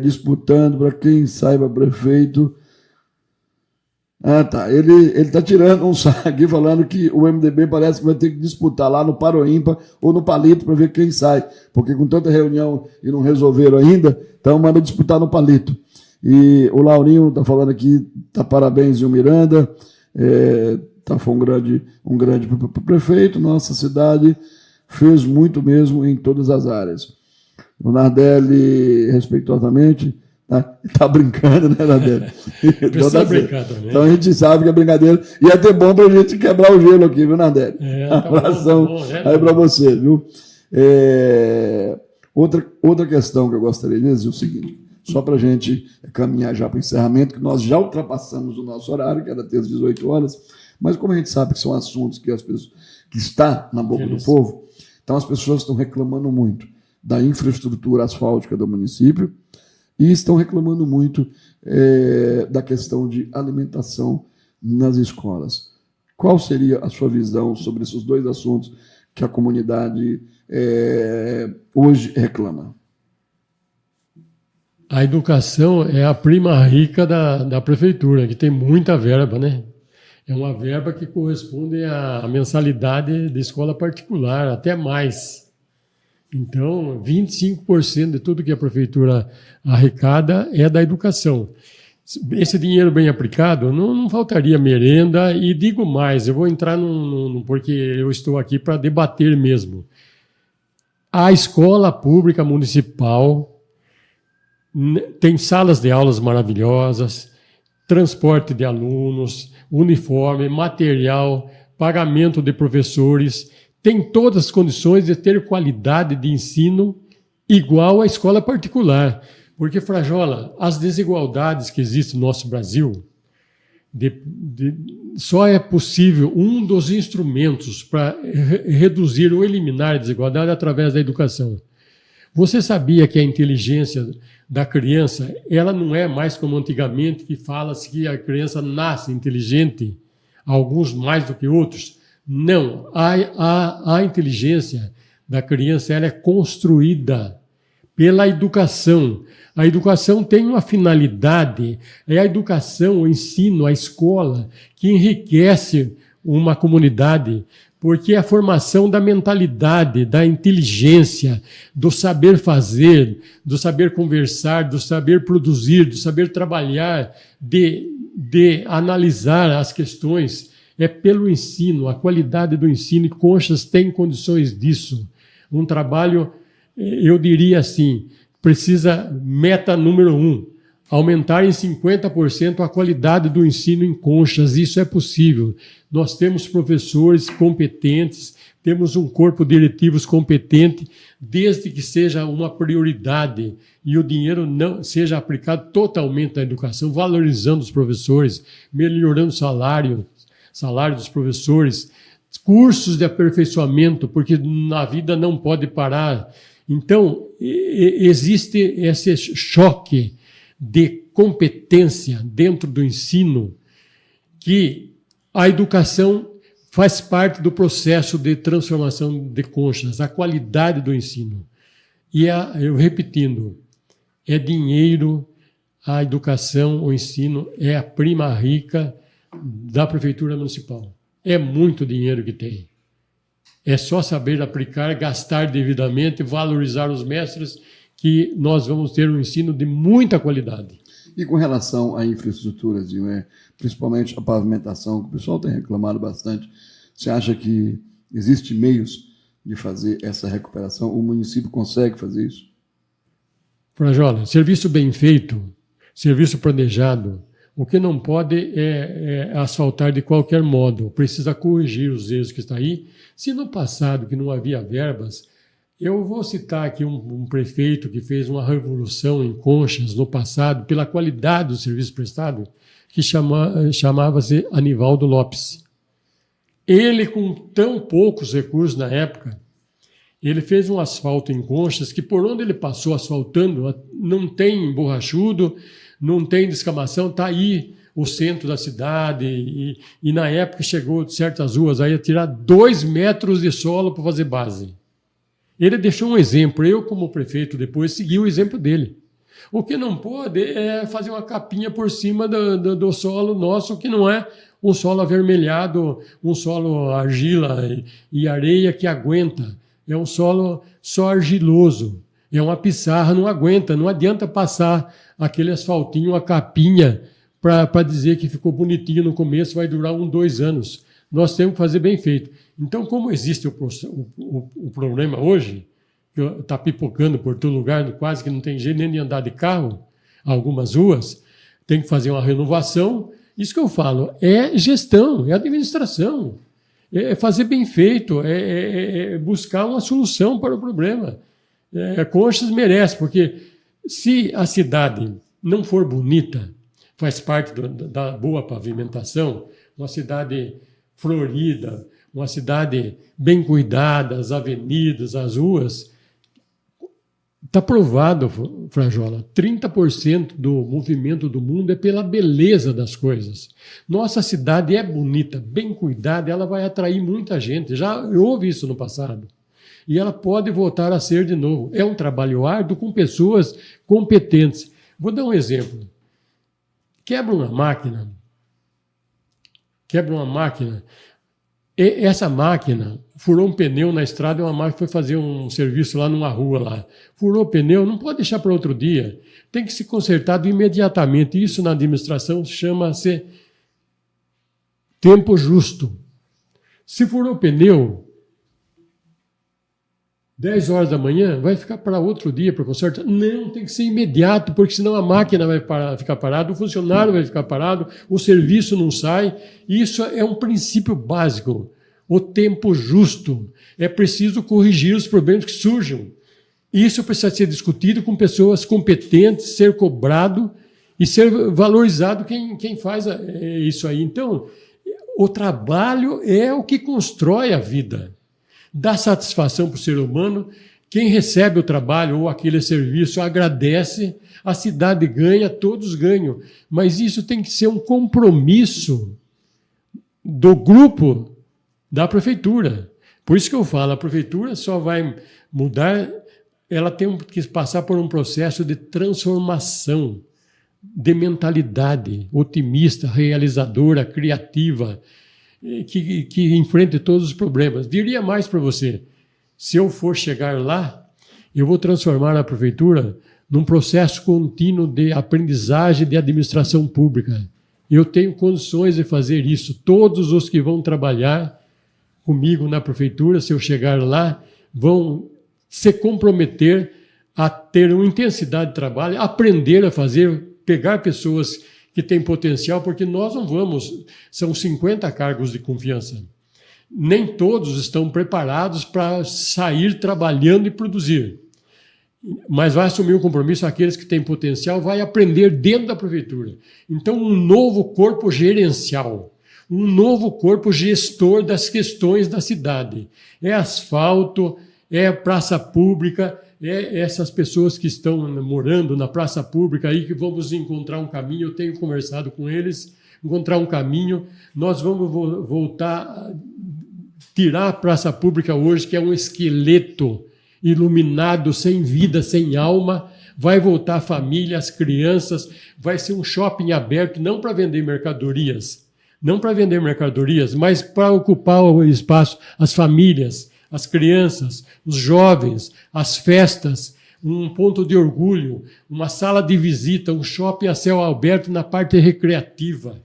disputando, para quem saiba, prefeito, Ah, tá. Ele está tirando um saco aqui falando que o MDB parece que vai ter que disputar lá no Paroímpa ou no Palito para ver quem sai. Porque com tanta reunião e não resolveram ainda, então manda disputar no Palito. E o Laurinho está falando aqui, tá parabéns, Gil Miranda. Foi um grande prefeito. Nossa cidade fez muito mesmo em todas as áreas. O Nardelli, respeitosamente, tá brincando, né, Nardelli? Precisa brincar também. Então a gente sabe que é brincadeira. E é até bom para a gente quebrar o gelo aqui, viu, Nardelli? Tá abração bom, aí para você, viu? Outra questão que eu gostaria de dizer é o seguinte, só para a gente caminhar já para o encerramento, que nós já ultrapassamos o nosso horário, que era até às 18 horas, mas como a gente sabe que são assuntos que as pessoas que está na boca do povo, então as pessoas estão reclamando muito da infraestrutura asfáltica do município e estão reclamando muito da questão de alimentação nas escolas. Qual seria a sua visão sobre esses dois assuntos que a comunidade hoje reclama? A educação é a prima rica da prefeitura, que tem muita verba, né? É uma verba que corresponde à mensalidade de escola particular, até mais. Então, 25% de tudo que a prefeitura arrecada é da educação. Esse dinheiro bem aplicado, não faltaria merenda, e digo mais, eu vou entrar porque eu estou aqui para debater mesmo. A escola pública municipal tem salas de aulas maravilhosas, transporte de alunos, uniforme, material, pagamento de professores, tem todas as condições de ter qualidade de ensino igual à escola particular. Porque, Frajola, as desigualdades que existem no nosso Brasil, só é possível um dos instrumentos para reduzir ou eliminar a desigualdade através da educação. Você sabia que a inteligência da criança, ela não é mais como antigamente, que fala-se que a criança nasce inteligente, alguns mais do que outros? Não, a inteligência da criança ela é construída pela educação. A educação tem uma finalidade, é a educação, o ensino, a escola, que enriquece uma comunidade, porque é a formação da mentalidade, da inteligência, do saber fazer, do saber conversar, do saber produzir, do saber trabalhar, de analisar as questões. É pelo ensino, a qualidade do ensino, e Conchas tem condições disso. Um trabalho, eu diria assim, precisa, meta número 1, aumentar em 50% a qualidade do ensino em Conchas. Isso é possível. Nós temos professores competentes, temos um corpo diretivo competente, desde que seja uma prioridade e o dinheiro não seja aplicado totalmente na educação, valorizando os professores, melhorando o salário dos professores, cursos de aperfeiçoamento, porque na vida não pode parar. Então, existe esse choque de competência dentro do ensino, que a educação faz parte do processo de transformação de Conchas, a qualidade do ensino. E, eu repetindo, é dinheiro, a educação, o ensino é a prima rica da Prefeitura Municipal. É muito dinheiro que tem. É só saber aplicar, gastar devidamente, valorizar os mestres, que nós vamos ter um ensino de muita qualidade. E com relação à infraestrutura, principalmente a pavimentação, que o pessoal tem reclamado bastante, você acha que existem meios de fazer essa recuperação? O município consegue fazer isso? Frajola, serviço bem feito, serviço planejado, o que não pode é asfaltar de qualquer modo, precisa corrigir os erros que estão aí. Se no passado, que não havia verbas, eu vou citar aqui um prefeito que fez uma revolução em Conchas no passado, pela qualidade do serviço prestado, que chamava-se Anivaldo Lopes. Ele, com tão poucos recursos na época, ele fez um asfalto em Conchas que, por onde ele passou asfaltando, não tem borrachudo, não tem descamação, está aí o centro da cidade, e na época chegou de certas ruas aí a tirar 2 metros de solo para fazer base. Ele deixou um exemplo, eu como prefeito depois segui o exemplo dele. O que não pode é fazer uma capinha por cima do solo nosso, que não é um solo avermelhado, um solo argila e areia que aguenta. É um solo só argiloso. É uma pissarra, não aguenta. Não adianta passar aquele asfaltinho, a capinha, para dizer que ficou bonitinho no começo, vai durar 2 anos. Nós temos que fazer bem feito. Então, como existe o problema hoje, que está pipocando por todo lugar, quase que não tem jeito nem de andar de carro, algumas ruas, tem que fazer uma renovação. Isso que eu falo, é gestão, é administração, é fazer bem feito, é buscar uma solução para o problema. Conchas merece, porque se a cidade não for bonita, faz parte da boa pavimentação, uma cidade florida, uma cidade bem cuidada, as avenidas, as ruas. Está provado, Frajola, 30% do movimento do mundo é pela beleza das coisas. Nossa cidade é bonita, bem cuidada, ela vai atrair muita gente. Já houve isso no passado. E ela pode voltar a ser de novo. É um trabalho árduo com pessoas competentes. Vou dar um exemplo. Quebra uma máquina. Essa máquina furou um pneu na estrada, uma máquina foi fazer um serviço lá numa rua lá. Furou o pneu, não pode deixar para outro dia. Tem que ser consertado imediatamente. Isso na administração chama-se tempo justo. Se furou o pneu, 10 horas da manhã, vai ficar para outro dia para consertar? Não, tem que ser imediato, porque senão a máquina vai ficar parada, o funcionário vai ficar parado, o serviço não sai. Isso é um princípio básico. O tempo justo. É preciso corrigir os problemas que surjam. Isso precisa ser discutido com pessoas competentes, ser cobrado e ser valorizado quem faz isso aí. Então, o trabalho é o que constrói a vida. Dá satisfação para o ser humano, quem recebe o trabalho ou aquele serviço agradece, a cidade ganha, todos ganham. Mas isso tem que ser um compromisso do grupo da prefeitura. Por isso que eu falo, a prefeitura só vai mudar, ela tem que passar por um processo de transformação, de mentalidade otimista, realizadora, criativa, que enfrente todos os problemas. Diria mais para você, se eu for chegar lá, eu vou transformar a prefeitura num processo contínuo de aprendizagem de administração pública. Eu tenho condições de fazer isso. Todos os que vão trabalhar comigo na prefeitura, se eu chegar lá, vão se comprometer a ter uma intensidade de trabalho, aprender a fazer, pegar pessoas que têm potencial, porque nós não vamos, são 50 cargos de confiança. Nem todos estão preparados para sair trabalhando e produzir. Mas vai assumir o compromisso aqueles que têm potencial, vai aprender dentro da prefeitura. Então, um novo corpo gerencial, um novo corpo gestor das questões da cidade. É asfalto, é praça pública, essas pessoas que estão morando na praça pública aí, que vamos encontrar um caminho, eu tenho conversado com eles, encontrar um caminho, nós vamos voltar a tirar a praça pública hoje, que é um esqueleto iluminado, sem vida, sem alma, vai voltar a família, as crianças, vai ser um shopping aberto, não para vender mercadorias, mas para ocupar o espaço, as famílias, as crianças, os jovens, as festas, um ponto de orgulho, uma sala de visita, um shopping a céu aberto na parte recreativa.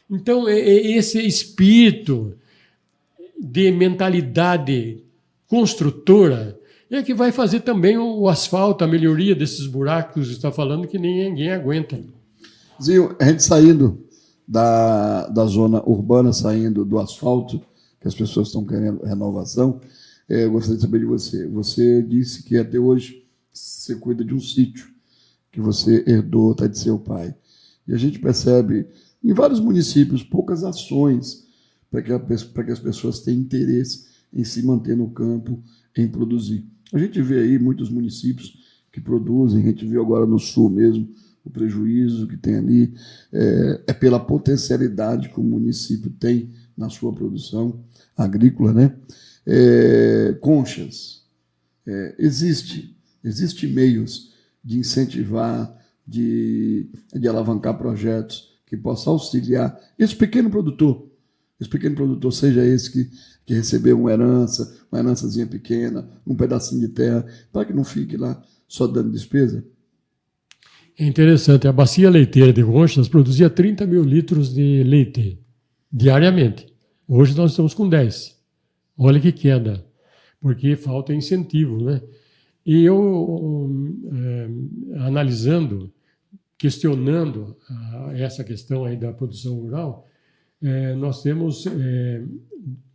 Então, esse espírito de mentalidade construtora é que vai fazer também o asfalto, a melhoria desses buracos que você está falando, que ninguém aguenta. Zinho, a gente saindo da zona urbana, saindo do asfalto, que as pessoas estão querendo renovação, eu gostaria de saber de você. Você disse que até hoje você cuida de um sítio que você herdou, tá, de seu pai. E a gente percebe em vários municípios poucas ações para que as pessoas tenham interesse em se manter no campo, em produzir. A gente vê aí muitos municípios que produzem, a gente viu agora no sul mesmo, o prejuízo que tem ali, é pela potencialidade que o município tem na sua produção agrícola, né? Conchas. Existe meios de incentivar, de alavancar projetos que possam auxiliar esse pequeno produtor, seja esse que recebeu uma herançazinha pequena, um pedacinho de terra, para que não fique lá só dando despesa? É interessante, a bacia leiteira de Conchas produzia 30 mil litros de leite diariamente. Hoje nós estamos com 10. Olha que queda, porque falta incentivo, né? E eu, analisando, questionando essa questão aí da produção rural, nós temos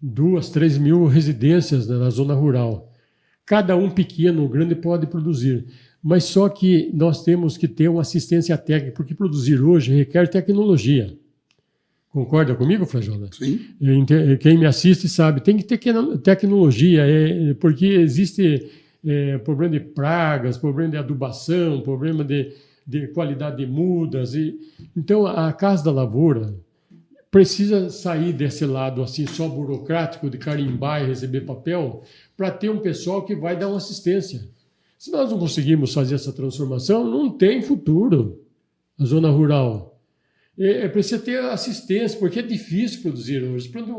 2, 3 mil residências na zona rural. Cada um pequeno ou grande pode produzir, mas só que nós temos que ter uma assistência técnica, porque produzir hoje requer tecnologia. Concorda comigo, Frajola? Sim. Quem me assiste sabe, tem que ter tecnologia, porque existe problema de pragas, problema de adubação, problema de qualidade de mudas. Então, a Casa da Lavoura precisa sair desse lado assim só burocrático, de carimbar e receber papel, para ter um pessoal que vai dar uma assistência. Se nós não conseguirmos fazer essa transformação, não tem futuro a zona rural. Precisa ter assistência, porque é difícil produzir hoje. Planta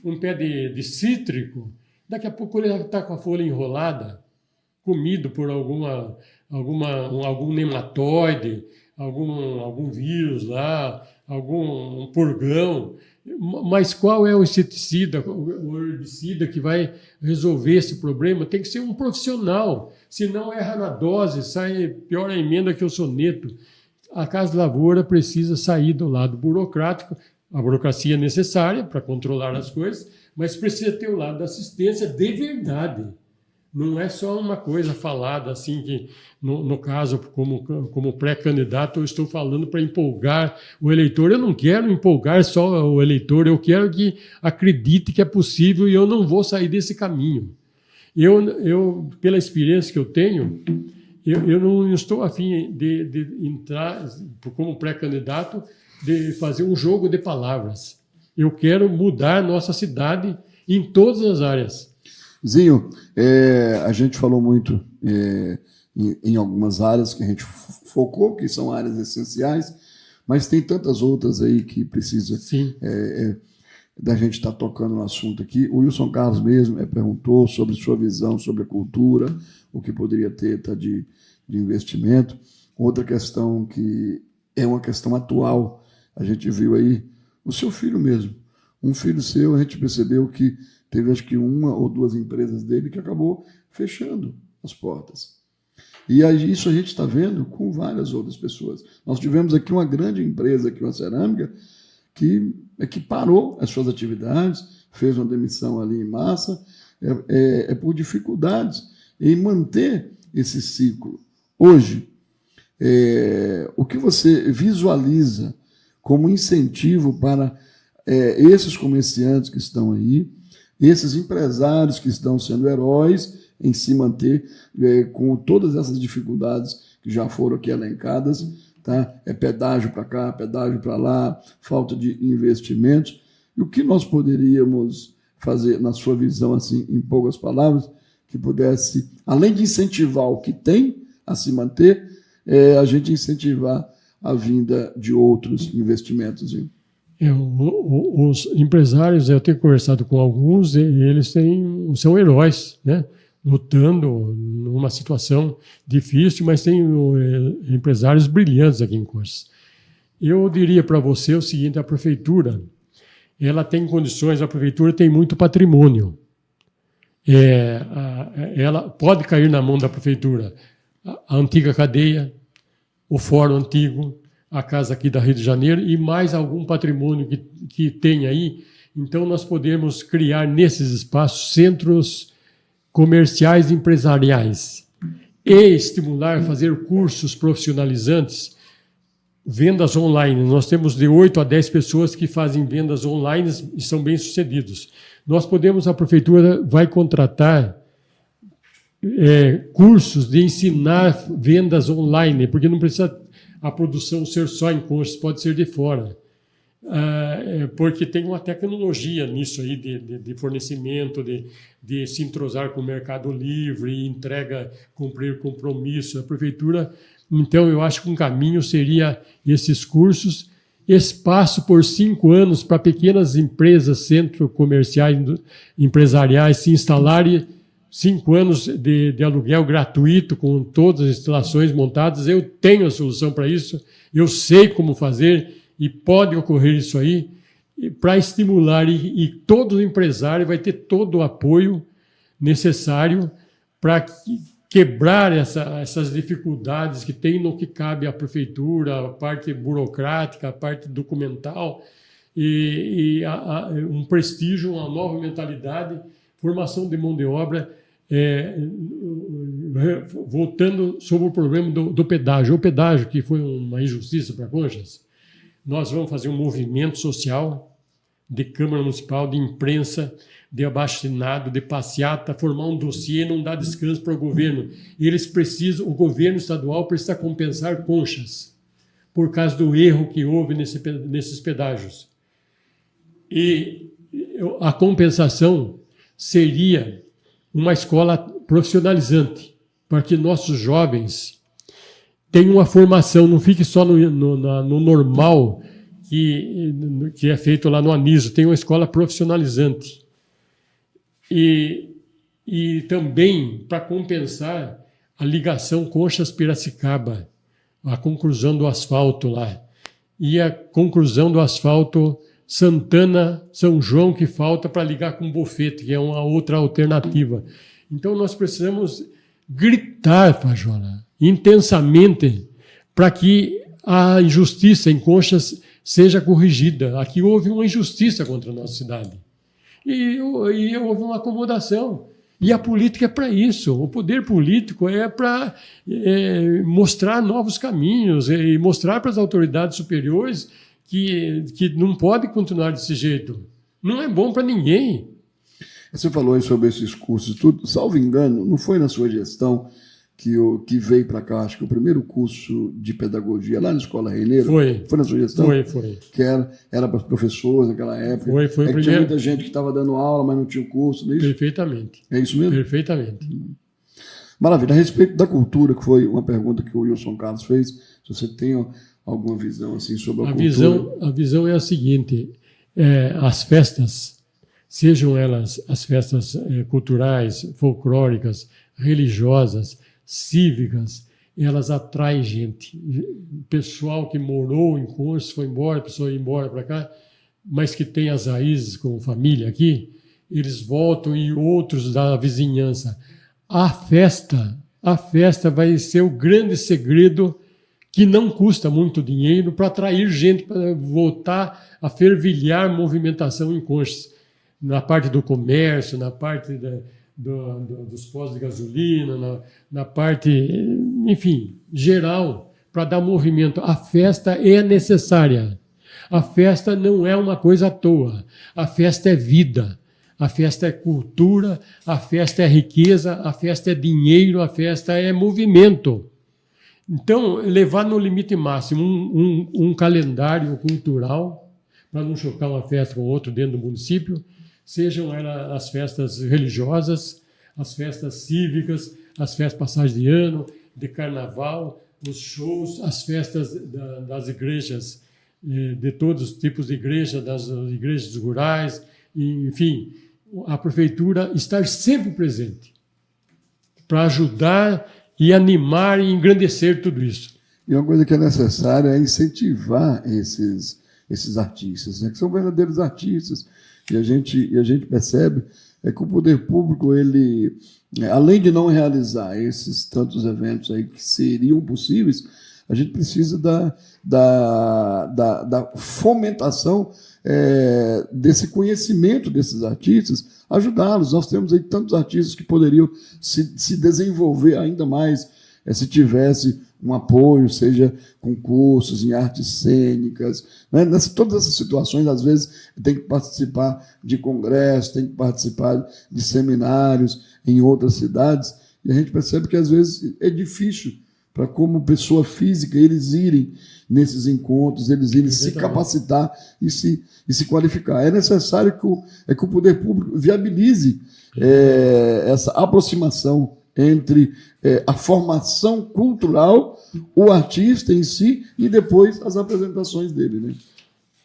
um pé de cítrico, daqui a pouco ele está com a folha enrolada, comido por algum nematóide, algum vírus lá, algum purgão. Mas qual é o inseticida, o herbicida que vai resolver esse problema? Tem que ser um profissional, senão erra na dose, sai pior a emenda que o soneto. A Casa da Lavoura precisa sair do lado burocrático, a burocracia é necessária para controlar as coisas, mas precisa ter o lado da assistência de verdade. Não é só uma coisa falada assim que, no caso, como pré-candidato, eu estou falando para empolgar o eleitor. Eu não quero empolgar só o eleitor, eu quero que acredite que é possível e eu não vou sair desse caminho. Eu pela experiência que eu tenho, eu não estou a fim de entrar como pré-candidato, de fazer um jogo de palavras. Eu quero mudar nossa cidade em todas as áreas. Zinho, a gente falou muito em algumas áreas que a gente focou, que são áreas essenciais, mas tem tantas outras aí que precisa da gente estar tocando no assunto aqui. O Wilson Carlos mesmo perguntou sobre sua visão sobre a cultura, o que poderia ter de investimento. Outra questão que é uma questão atual, a gente viu aí, o seu filho mesmo. Um filho seu, a gente percebeu que teve acho que 1 ou 2 empresas dele que acabou fechando as portas. E aí, isso a gente está vendo com várias outras pessoas. Nós tivemos aqui uma grande empresa, aqui uma cerâmica, que parou as suas atividades, fez uma demissão ali em massa, por dificuldades em manter esse ciclo. Hoje, o que você visualiza como incentivo para esses comerciantes que estão aí, esses empresários que estão sendo heróis em se manter com todas essas dificuldades que já foram aqui elencadas, tá? Pedágio para cá, pedágio para lá, falta de investimentos. E o que nós poderíamos fazer, na sua visão, assim, em poucas palavras, que pudesse, além de incentivar o que tem a se manter, a gente incentivar a vinda de outros investimentos? Os empresários, eu tenho conversado com alguns, eles são heróis, né? Lutando numa situação difícil, mas tem empresários brilhantes aqui em Conchas. Eu diria para você o seguinte: a prefeitura, ela tem condições, a prefeitura tem muito patrimônio. Ela pode cair na mão da prefeitura a antiga cadeia, o fórum antigo, a casa aqui da Rio de Janeiro e mais algum patrimônio que tem aí. Então, nós podemos criar nesses espaços centros comerciais e empresariais e estimular, fazer cursos profissionalizantes, vendas online. Nós temos de 8 a 10 pessoas que fazem vendas online e são bem-sucedidos. Nós podemos, a prefeitura vai contratar cursos de ensinar vendas online, porque não precisa a produção ser só em Conchas, pode ser de fora. Porque tem uma tecnologia nisso aí de fornecimento, de se entrosar com o Mercado Livre, entrega, cumprir compromisso. A prefeitura Então, eu acho que um caminho seria esses cursos, espaço por 5 anos para pequenas empresas, centros comerciais, empresariais se instalarem, 5 anos de aluguel gratuito, com todas as instalações montadas. Eu tenho a solução para isso, eu sei como fazer e pode ocorrer isso aí, para estimular, e todo empresário vai ter todo o apoio necessário para quebrar essas dificuldades que tem no que cabe à prefeitura, a parte burocrática, a parte documental, um prestígio, uma nova mentalidade, formação de mão de obra, voltando sobre o problema do pedágio. O pedágio, que foi uma injustiça para Conchas, nós vamos fazer um movimento social de Câmara Municipal, de imprensa, de abaixo-assinado, de passeata, formar um dossiê, não dar descanso para o governo. Eles precisam, o governo estadual precisa compensar Conchas por causa do erro que houve nesses pedágios. E a compensação seria uma escola profissionalizante, para que nossos jovens tenham uma formação, não fique só no normal que é feito lá no Aniso, tem uma escola profissionalizante. E também para compensar a ligação Conchas-Piracicaba, a conclusão do asfalto lá, e a conclusão do asfalto Santana-São João, que falta para ligar com Bofete, que é uma outra alternativa. Então nós precisamos gritar, Pajola, intensamente, para que a injustiça em Conchas seja corrigida. Aqui houve uma injustiça contra a nossa cidade. E houve uma acomodação. E a política é para isso. O poder político é para mostrar novos caminhos e mostrar para as autoridades superiores que não pode continuar desse jeito. Não é bom para ninguém. Você falou aí sobre esses cursos, tudo. Salvo engano, não foi na sua gestão que veio para cá, acho que o primeiro curso de pedagogia lá na Escola Reineira? Foi na sua gestão? Foi. Que era para os professores naquela época. Foi o primeiro. Tinha muita gente que estava dando aula, mas não tinha o curso, não é isso? Perfeitamente. É isso mesmo? Perfeitamente. Maravilha. A respeito da cultura, que foi uma pergunta que o Wilson Carlos fez, se você tem alguma visão assim, sobre a cultura. A visão é a seguinte, as festas, sejam elas as festas culturais, folclóricas, religiosas, cívicas, elas atraem gente. Pessoal que morou em Conchas, foi embora, pessoa ia embora para cá, mas que tem as raízes com família aqui, eles voltam, e outros da vizinhança. A festa vai ser o grande segredo, que não custa muito dinheiro, para atrair gente, para voltar a fervilhar movimentação em Conchas, na parte do comércio, na parte dos postos de gasolina, na parte, enfim, geral, para dar movimento. A festa é necessária. A festa não é uma coisa à toa. A festa é vida. A festa é cultura, a festa é riqueza, a festa é dinheiro, a festa é movimento. Então, levar no limite máximo um calendário cultural, para não chocar uma festa com outra dentro do município, sejam elas as festas religiosas, as festas cívicas, as festas de passagem de ano, de carnaval, os shows, as festas das igrejas, de todos os tipos de igreja, das igrejas rurais, enfim, a prefeitura estar sempre presente para ajudar e animar e engrandecer tudo isso. E uma coisa que é necessária é incentivar esses artistas, né, que são verdadeiros artistas. E a gente percebe que o poder público, ele, além de não realizar esses tantos eventos aí que seriam possíveis, a gente precisa da fomentação desse conhecimento desses artistas, ajudá-los. Nós temos aí tantos artistas que poderiam se desenvolver ainda mais se tivesse um apoio, seja concursos em artes cênicas, né? Todas essas situações, às vezes, tem que participar de congressos, tem que participar de seminários em outras cidades, e a gente percebe que, às vezes, é difícil para, como pessoa física, eles irem nesses encontros, eles irem se capacitar e se qualificar. É necessário que o poder público viabilize essa aproximação entre a formação cultural, o artista em si e depois as apresentações dele, né?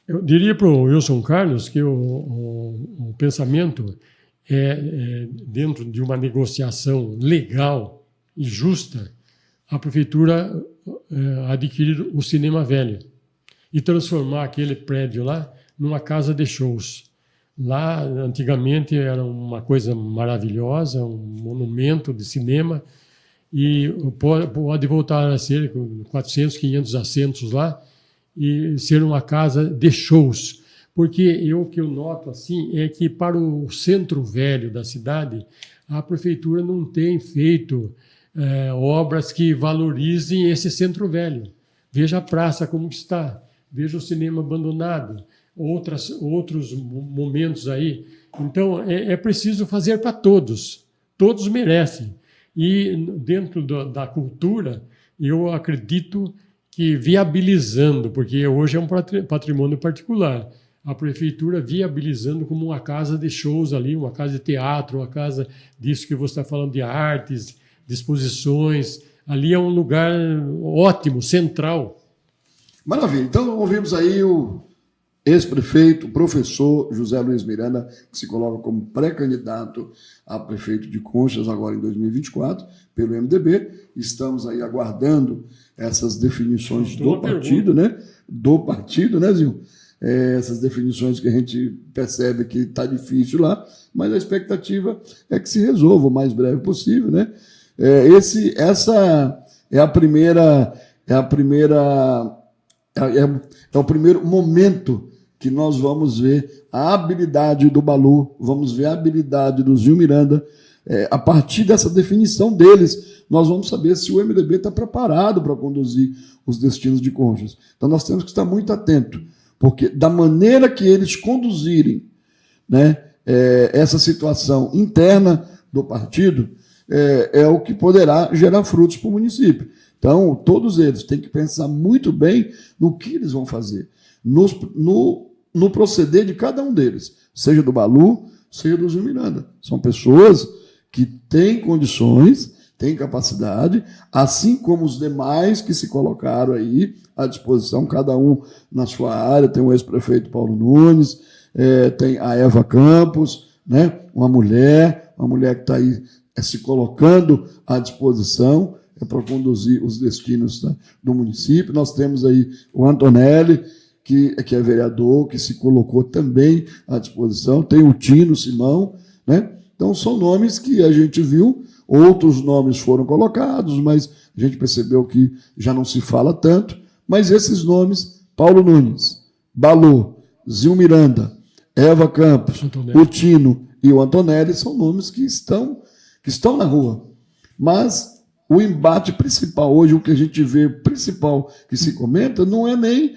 Eu diria para o Wilson Carlos que o pensamento dentro de uma negociação legal e justa, a prefeitura adquirir o Cinema Velho e transformar aquele prédio lá numa casa de shows. Lá, antigamente, era uma coisa maravilhosa, um monumento de cinema, e pode voltar a ser com 400, 500 assentos lá, e ser uma casa de shows. Porque o que eu noto assim é que para o centro velho da cidade, a prefeitura não tem feito obras que valorizem esse centro velho. Veja a praça como está, veja o cinema abandonado, outros momentos aí. Então, é preciso fazer para todos. Todos merecem. E dentro da cultura, eu acredito que viabilizando, porque hoje é um patrimônio particular, a prefeitura viabilizando como uma casa de shows ali, uma casa de teatro, uma casa disso que você está falando, de artes, de exposições. Ali é um lugar ótimo, central. Maravilha. Então, ouvimos aí o ex-prefeito, o professor José Luiz Miranda, que se coloca como pré-candidato a prefeito de Conchas agora em 2024, pelo MDB. Estamos aí aguardando essas definições do partido, né? Do partido, né, Zil? Essas definições que a gente percebe que está difícil lá, mas a expectativa é que se resolva o mais breve possível, né? Essa é o primeiro momento que nós vamos ver a habilidade do Balu, vamos ver a habilidade do Zil Miranda. A partir dessa definição deles, nós vamos saber se o MDB está preparado para conduzir os destinos de Conchas. Então nós temos que estar muito atentos, porque da maneira que eles conduzirem, né, essa situação interna do partido, é o que poderá gerar frutos para o município. Então, todos eles têm que pensar muito bem no que eles vão fazer, no proceder de cada um deles, seja do Balu, seja do Zil Miranda. São pessoas que têm condições, têm capacidade, assim como os demais que se colocaram aí à disposição, cada um na sua área. Tem o ex-prefeito Paulo Nunes, tem a Eva Campos, né? Uma mulher que está aí se colocando à disposição para conduzir os destinos, né, do município. Nós temos aí o Antonelli, que é vereador, que se colocou também à disposição. Tem o Tino Simão, né? Então, são nomes que a gente viu, outros nomes foram colocados, mas a gente percebeu que já não se fala tanto. Mas esses nomes, Paulo Nunes, Balu, Zil Miranda, Eva Campos, Antonelli, o Tino e o Antonelli, são nomes que estão na rua. Mas o embate principal hoje, o que a gente vê principal que se comenta, não é nem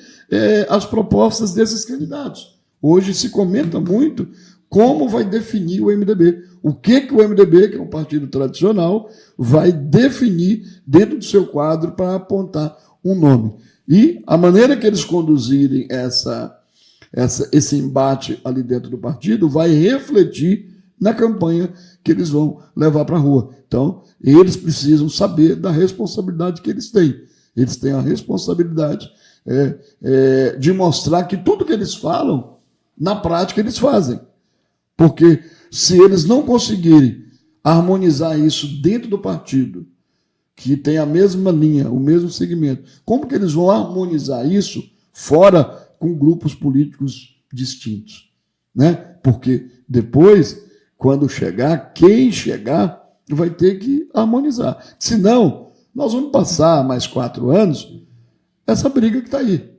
as propostas desses candidatos. Hoje se comenta muito como vai definir o MDB. O que o MDB, que é um partido tradicional, vai definir dentro do seu quadro para apontar um nome. E a maneira que eles conduzirem esse embate ali dentro do partido vai refletir na campanha que eles vão levar para a rua. Então, eles precisam saber da responsabilidade que eles têm. Eles têm a responsabilidade de mostrar que tudo que eles falam, na prática, eles fazem. Porque se eles não conseguirem harmonizar isso dentro do partido, que tem a mesma linha, o mesmo segmento, como que eles vão harmonizar isso fora com grupos políticos distintos? Né? Porque depois, quando chegar, quem chegar vai ter que harmonizar. Senão, nós vamos passar mais 4 anos essa briga que está aí.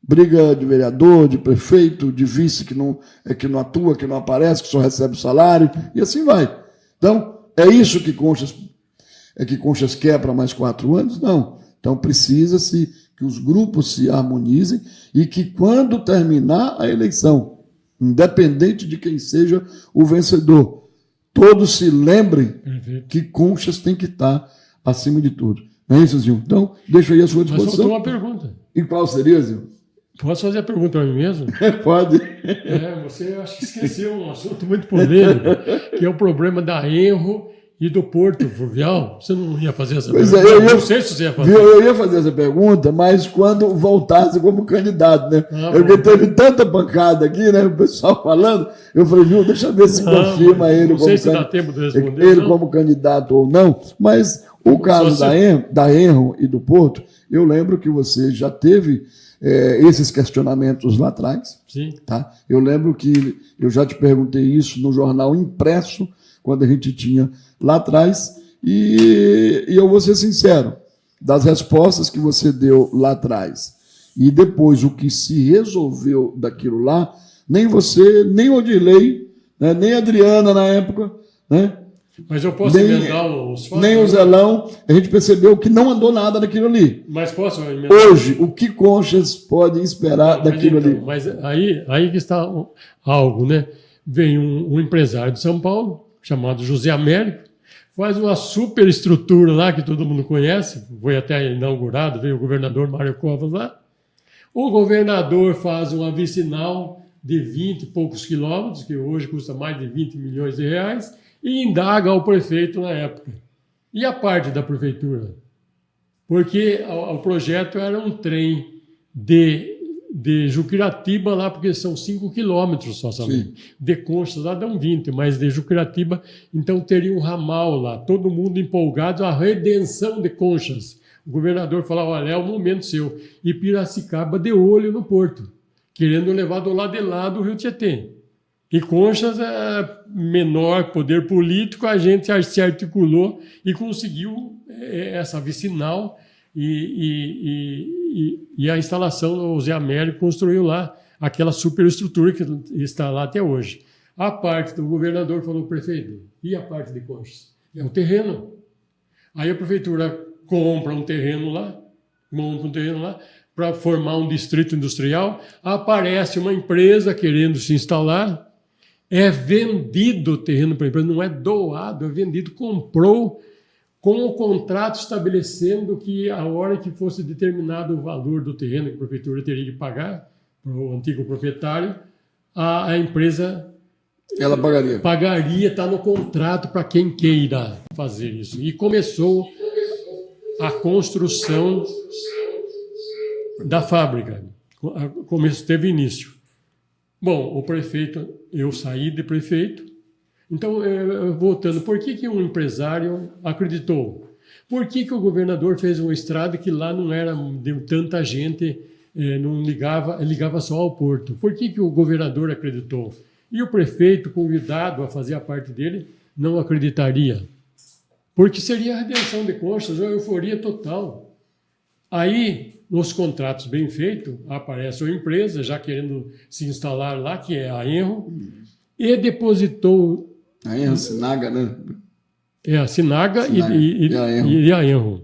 Briga de vereador, de prefeito, de vice que não atua, que não aparece, que só recebe o salário, e assim vai. Então, é isso que Conchas quer para mais 4 anos? Não. Então, precisa-se que os grupos se harmonizem e que, quando terminar a eleição, independente de quem seja o vencedor, todos se lembrem que Conchas tem que estar acima de tudo. Não é isso, Zil? Então, deixo aí a sua disposição. Mas faltou uma pergunta. E qual seria, Zil? Posso fazer a pergunta para mim mesmo? Pode. Você acho que esqueceu um assunto muito polêmico, que é o problema da Enro E do Porto Fluvial, você não ia fazer essa Pois pergunta? é, Não sei se você ia fazer. Eu ia fazer essa pergunta, mas quando voltasse como candidato, né? Porque teve tanta pancada aqui, né? O pessoal falando, eu falei, viu, deixa eu ver se confirma ele não sei se dá tempo de responder, ele não. como candidato ou não, mas o caso da Enro e do Porto, eu lembro que você já teve esses questionamentos lá atrás. Sim. Tá? Eu lembro que eu já te perguntei isso no jornal impresso, quando a gente tinha lá atrás, e eu vou ser sincero, das respostas que você deu lá atrás, e depois o que se resolveu daquilo lá, nem você, nem o Odilei, né, nem a Adriana na época, né, mas eu posso emendar os fatos? Nem o Zelão, a gente percebeu que não andou nada daquilo ali. Mas posso emendar? Hoje, o que Conchas pode esperar daquilo ali? Mas aí que está algo, né? Vem um empresário de São Paulo, chamado José Américo, faz uma superestrutura lá que todo mundo conhece, foi até inaugurado, veio o governador Mário Covas lá. O governador faz uma vicinal de 20 e poucos quilômetros, que hoje custa mais de 20 milhões de reais, e indaga ao prefeito na época. E a parte da prefeitura? Porque o projeto era um trem de Juquiratiba lá, porque são 5 quilômetros só, sabe? De Conchas lá dão 20, mas de Juquiratiba, então teria um ramal lá, todo mundo empolgado, a redenção de Conchas. O governador falava, olha, é o momento seu. E Piracicaba de olho no porto, querendo levar do lado de lá do Rio Tietê. E Conchas, menor poder político, a gente se articulou e conseguiu essa vicinal e a instalação, o Zé Américo construiu lá aquela superestrutura que está lá até hoje. A parte do governador falou, prefeito, e a parte de Conchas? É o terreno. Aí a prefeitura compra um terreno lá, monta um terreno lá, para formar um distrito industrial, aparece uma empresa querendo se instalar, é vendido o terreno para a empresa, não é doado, é vendido, comprou com o contrato estabelecendo que a hora que fosse determinado o valor do terreno que a prefeitura teria que pagar para o antigo proprietário, a empresa ela pagaria, está no contrato para quem queira fazer isso. E começou a construção da fábrica, teve início. Bom, o prefeito, eu saí de prefeito, então, voltando, por que um empresário acreditou? Por que o governador fez uma estrada que lá não era de tanta gente, não ligava só ao porto? Por que o governador acreditou? E o prefeito, convidado a fazer a parte dele, não acreditaria? Porque seria a redenção de Conchas, uma euforia total. Aí, nos contratos bem feitos, aparece uma empresa já querendo se instalar lá, que é a Enro, e depositou... A Enro, Sinaga, né? A Sinaga e a Enro.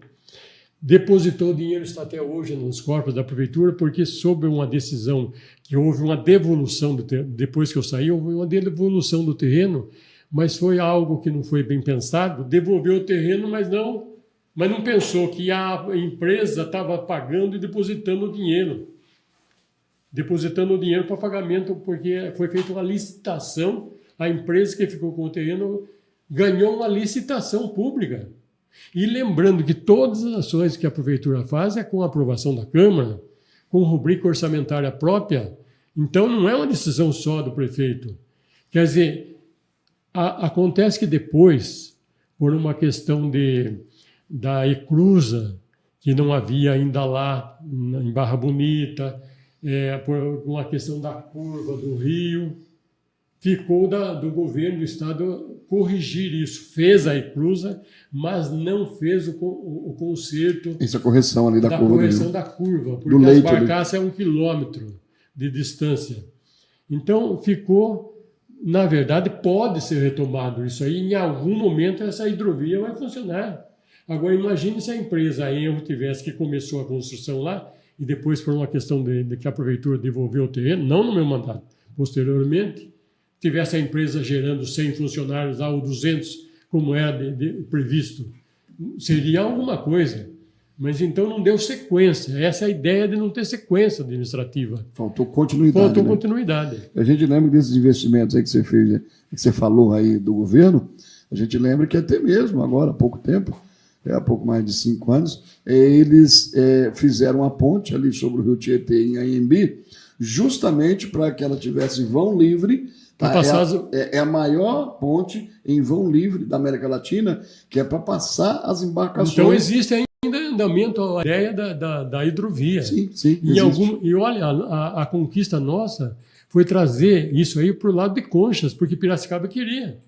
Depositou o dinheiro, está até hoje nos corpos da prefeitura, porque sob uma decisão que houve uma devolução, depois que eu saí, houve uma devolução do terreno, mas foi algo que não foi bem pensado, devolveu o terreno, mas não pensou que a empresa estava pagando e depositando o dinheiro. Depositando o dinheiro para pagamento, porque foi feita uma licitação, a empresa que ficou com o terreno ganhou uma licitação pública. E lembrando que todas as ações que a prefeitura faz é com a aprovação da Câmara, com rubrica orçamentária própria, então não é uma decisão só do prefeito. Quer dizer, acontece que depois, por uma questão da Eclusa, que não havia ainda lá em Barra Bonita, por uma questão da curva do rio, ficou do governo do estado corrigir isso. Fez a Eclusa, mas não fez o conserto. Isso é a correção ali da curva. Correção da curva, porque as barcaças é 1 quilômetro de distância. Então ficou, na verdade, pode ser retomado isso aí. Em algum momento essa hidrovia vai funcionar. Agora imagine se a empresa Enro tivesse que começou a construção lá e depois por uma questão de que a prefeitura devolveu o terreno, não no meu mandato, posteriormente, tivesse a empresa gerando 100 funcionários lá, ou 200, como era previsto, seria alguma coisa. Mas então não deu sequência. Essa é a ideia de não ter sequência administrativa. Faltou continuidade. Continuidade. A gente lembra desses investimentos aí que você fez, que você falou aí do governo, A gente lembra que até mesmo agora, há pouco tempo, há pouco mais de 5 anos, eles fizeram uma ponte ali sobre o Rio Tietê, em Anhembi, justamente para que ela tivesse vão livre. Tá? É a maior ponte em vão livre da América Latina, que é para passar as embarcações. Então existe ainda andamento a ideia da hidrovia. Sim, e olha, a conquista nossa foi trazer isso aí para o lado de Conchas, porque Piracicaba queria.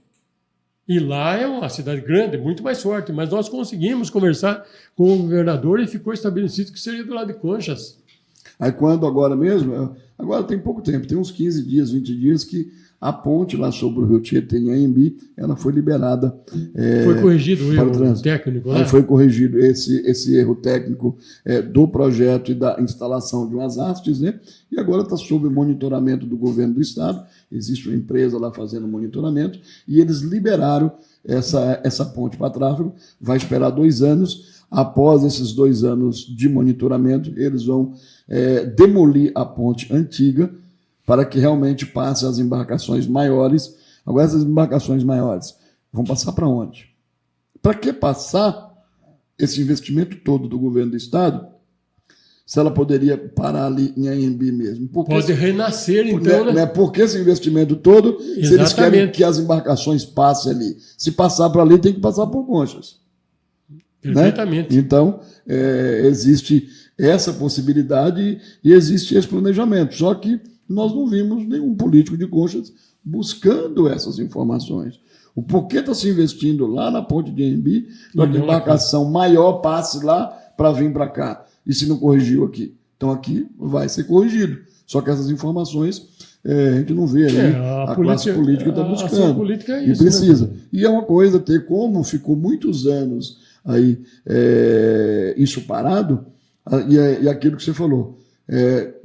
E lá é uma cidade grande, muito mais forte, mas nós conseguimos conversar com o governador e ficou estabelecido que seria do lado de Conchas. Aí quando agora mesmo, agora tem pouco tempo, tem uns 15 dias, 20 dias que a ponte lá sobre o Rio Tietê, em Anhembi, ela foi liberada. Foi corrigido o erro técnico, né? Aí foi corrigido esse erro técnico do projeto e da instalação de umas hastes, né? E agora está sob o monitoramento do governo do estado. Existe uma empresa lá fazendo monitoramento e eles liberaram essa ponte para tráfego. Vai esperar 2 anos. Após esses 2 anos de monitoramento, eles vão demolir a ponte antiga para que realmente passe as embarcações maiores. Agora, essas embarcações maiores vão passar para onde? Para que passar esse investimento todo do governo do estado, se ela poderia parar ali em Anhembi mesmo? Pode renascer, então, né? Porque esse investimento todo, se eles querem que as embarcações passem ali, se passar para ali, tem que passar por Conchas. Perfeitamente. Né? Então, existe essa possibilidade e existe esse planejamento. Só que nós não vimos nenhum político de Conchas buscando essas informações. O porquê está se investindo lá na ponte de Anhembi para que a embarcação maior passe lá para vir para cá. E se não corrigiu aqui? Então aqui vai ser corrigido. Só que essas informações a gente não vê ali. A classe política está buscando. A política é isso, e precisa. Né? E é uma coisa ter como ficou muitos anos aí isso parado, e aquilo que você falou.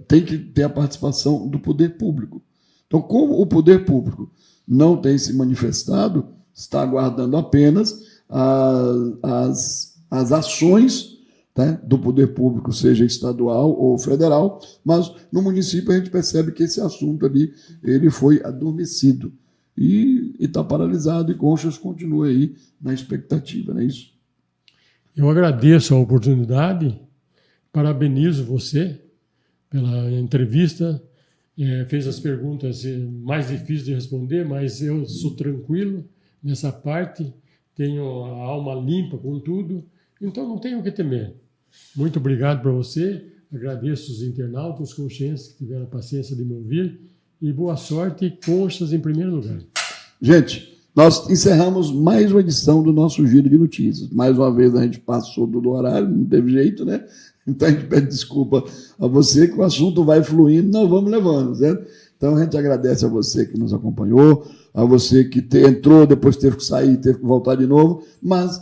Tem que ter a participação do poder público. Então, como o poder público não tem se manifestado, está aguardando apenas as ações, né, do poder público, seja estadual ou federal, mas no município a gente percebe que esse assunto ali ele foi adormecido e está paralisado, e Conchas continua aí na expectativa, não é isso? Eu agradeço a oportunidade, parabenizo você pela entrevista, fez as perguntas mais difíceis de responder, mas eu sou tranquilo nessa parte, tenho a alma limpa com tudo, então não tenho o que temer. Muito obrigado para você, agradeço os internautas, os conchienses que tiveram a paciência de me ouvir, e boa sorte e Conchas em primeiro lugar. Gente, nós encerramos mais uma edição do nosso Giro de Notícias. Mais uma vez a gente passou do horário, não teve jeito, né? Então a gente pede desculpa a você que o assunto vai fluindo, nós vamos levando, certo? Então a gente agradece a você que nos acompanhou, a você que entrou, depois teve que sair, teve que voltar de novo, mas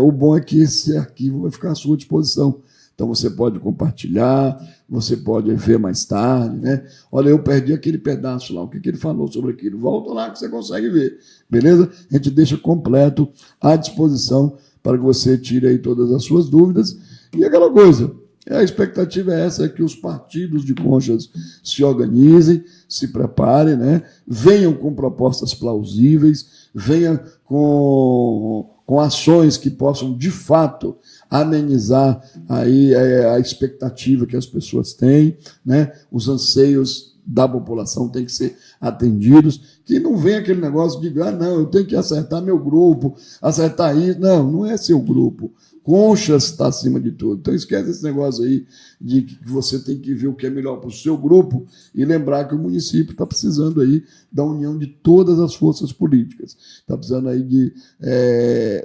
o bom é que esse arquivo vai ficar à sua disposição. Então você pode compartilhar, você pode ver mais tarde, né? Olha, eu perdi aquele pedaço lá, o que ele falou sobre aquilo. Volta lá que você consegue ver, beleza? A gente deixa completo à disposição para que você tire aí todas as suas dúvidas. E aquela coisa, a expectativa é essa, que os partidos de Conchas se organizem, se preparem, né? Venham com propostas plausíveis, venham com ações que possam, de fato, amenizar aí a expectativa que as pessoas têm, né? Os anseios da população têm que ser atendidos, que não vem aquele negócio de, não, eu tenho que acertar meu grupo, acertar isso. Não, não é seu grupo. Conchas está acima de tudo. Então esquece esse negócio aí de que você tem que ver o que é melhor para o seu grupo e lembrar que o município está precisando aí da união de todas as forças políticas. Está precisando aí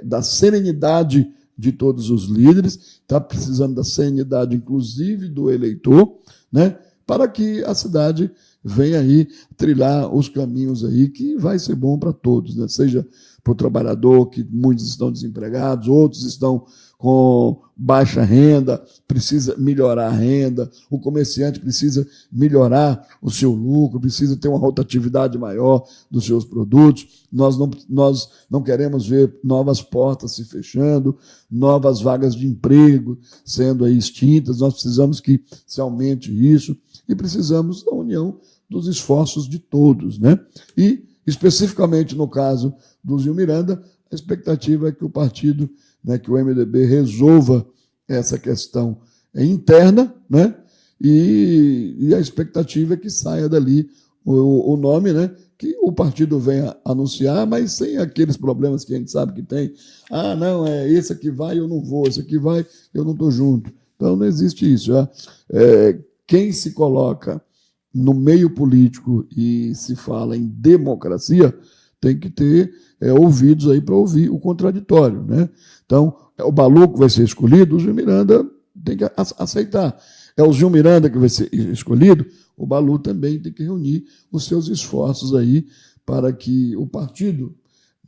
da serenidade de todos os líderes, está precisando da serenidade, inclusive, do eleitor, né, para que a cidade venha aí trilhar os caminhos aí que vai ser bom para todos, né? Seja para o trabalhador, que muitos estão desempregados, outros estão com baixa renda, precisa melhorar a renda, o comerciante precisa melhorar o seu lucro, precisa ter uma rotatividade maior dos seus produtos. Nós não queremos ver novas portas se fechando, novas vagas de emprego sendo aí extintas, nós precisamos que se aumente isso e precisamos da união dos esforços de todos, né? E especificamente no caso do Zil Miranda, a expectativa é que o partido, né, que o MDB resolva essa questão interna, né, e a expectativa é que saia dali o nome, né, que o partido venha anunciar, mas sem aqueles problemas que a gente sabe que tem. Ah, não, esse aqui vai, eu não vou, esse aqui vai, eu não estou junto. Então, não existe isso. Quem se coloca no meio político e se fala em democracia tem que ter ouvidos aí para ouvir o contraditório, né? Então, o Balu que vai ser escolhido, o Zil Miranda tem que aceitar. É o Zil Miranda que vai ser escolhido, o Balu também tem que reunir os seus esforços aí para que o partido,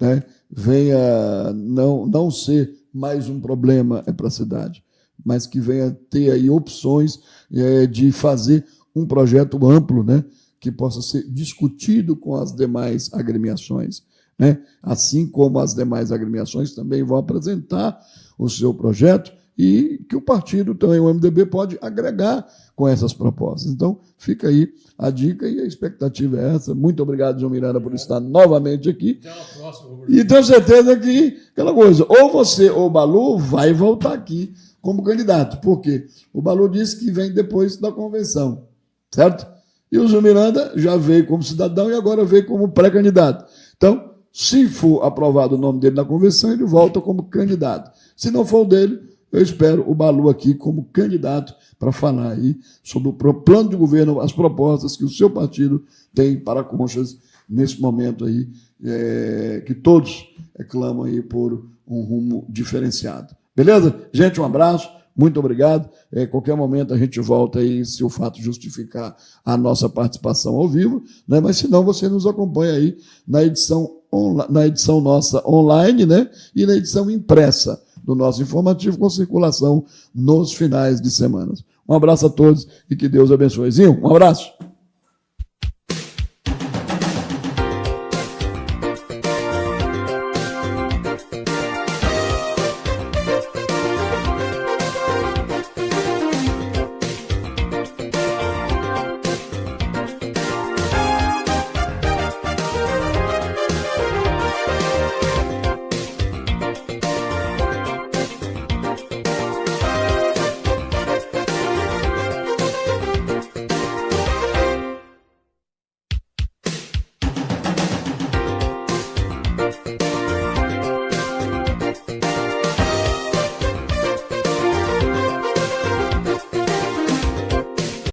né, venha não ser mais um problema para a cidade, mas que venha ter aí opções de fazer um projeto amplo, né, que possa ser discutido com as demais agremiações, né? Assim como as demais agremiações também vão apresentar o seu projeto e que o partido também, o MDB, pode agregar com essas propostas. Então, fica aí a dica e a expectativa é essa. Muito obrigado, João Miranda, por estar novamente aqui. Até a próxima. E tenho certeza que, aquela coisa, ou você ou o Balu vai voltar aqui como candidato. Por quê? O Balu disse que vem depois da convenção, certo? E o Zil Miranda já veio como cidadão e agora veio como pré-candidato. Então, se for aprovado o nome dele na convenção, ele volta como candidato. Se não for o dele, eu espero o Balu aqui como candidato para falar aí sobre o plano de governo, as propostas que o seu partido tem para Conchas nesse momento aí, que todos clamam aí por um rumo diferenciado. Beleza? Gente, um abraço, muito obrigado. Qualquer momento a gente volta aí, se o fato justificar a nossa participação ao vivo, né? Mas se não, você nos acompanha aí na edição nossa online, né? E na edição impressa do nosso informativo com circulação nos finais de semana. Um abraço a todos e que Deus abençoe. Zinho, um abraço.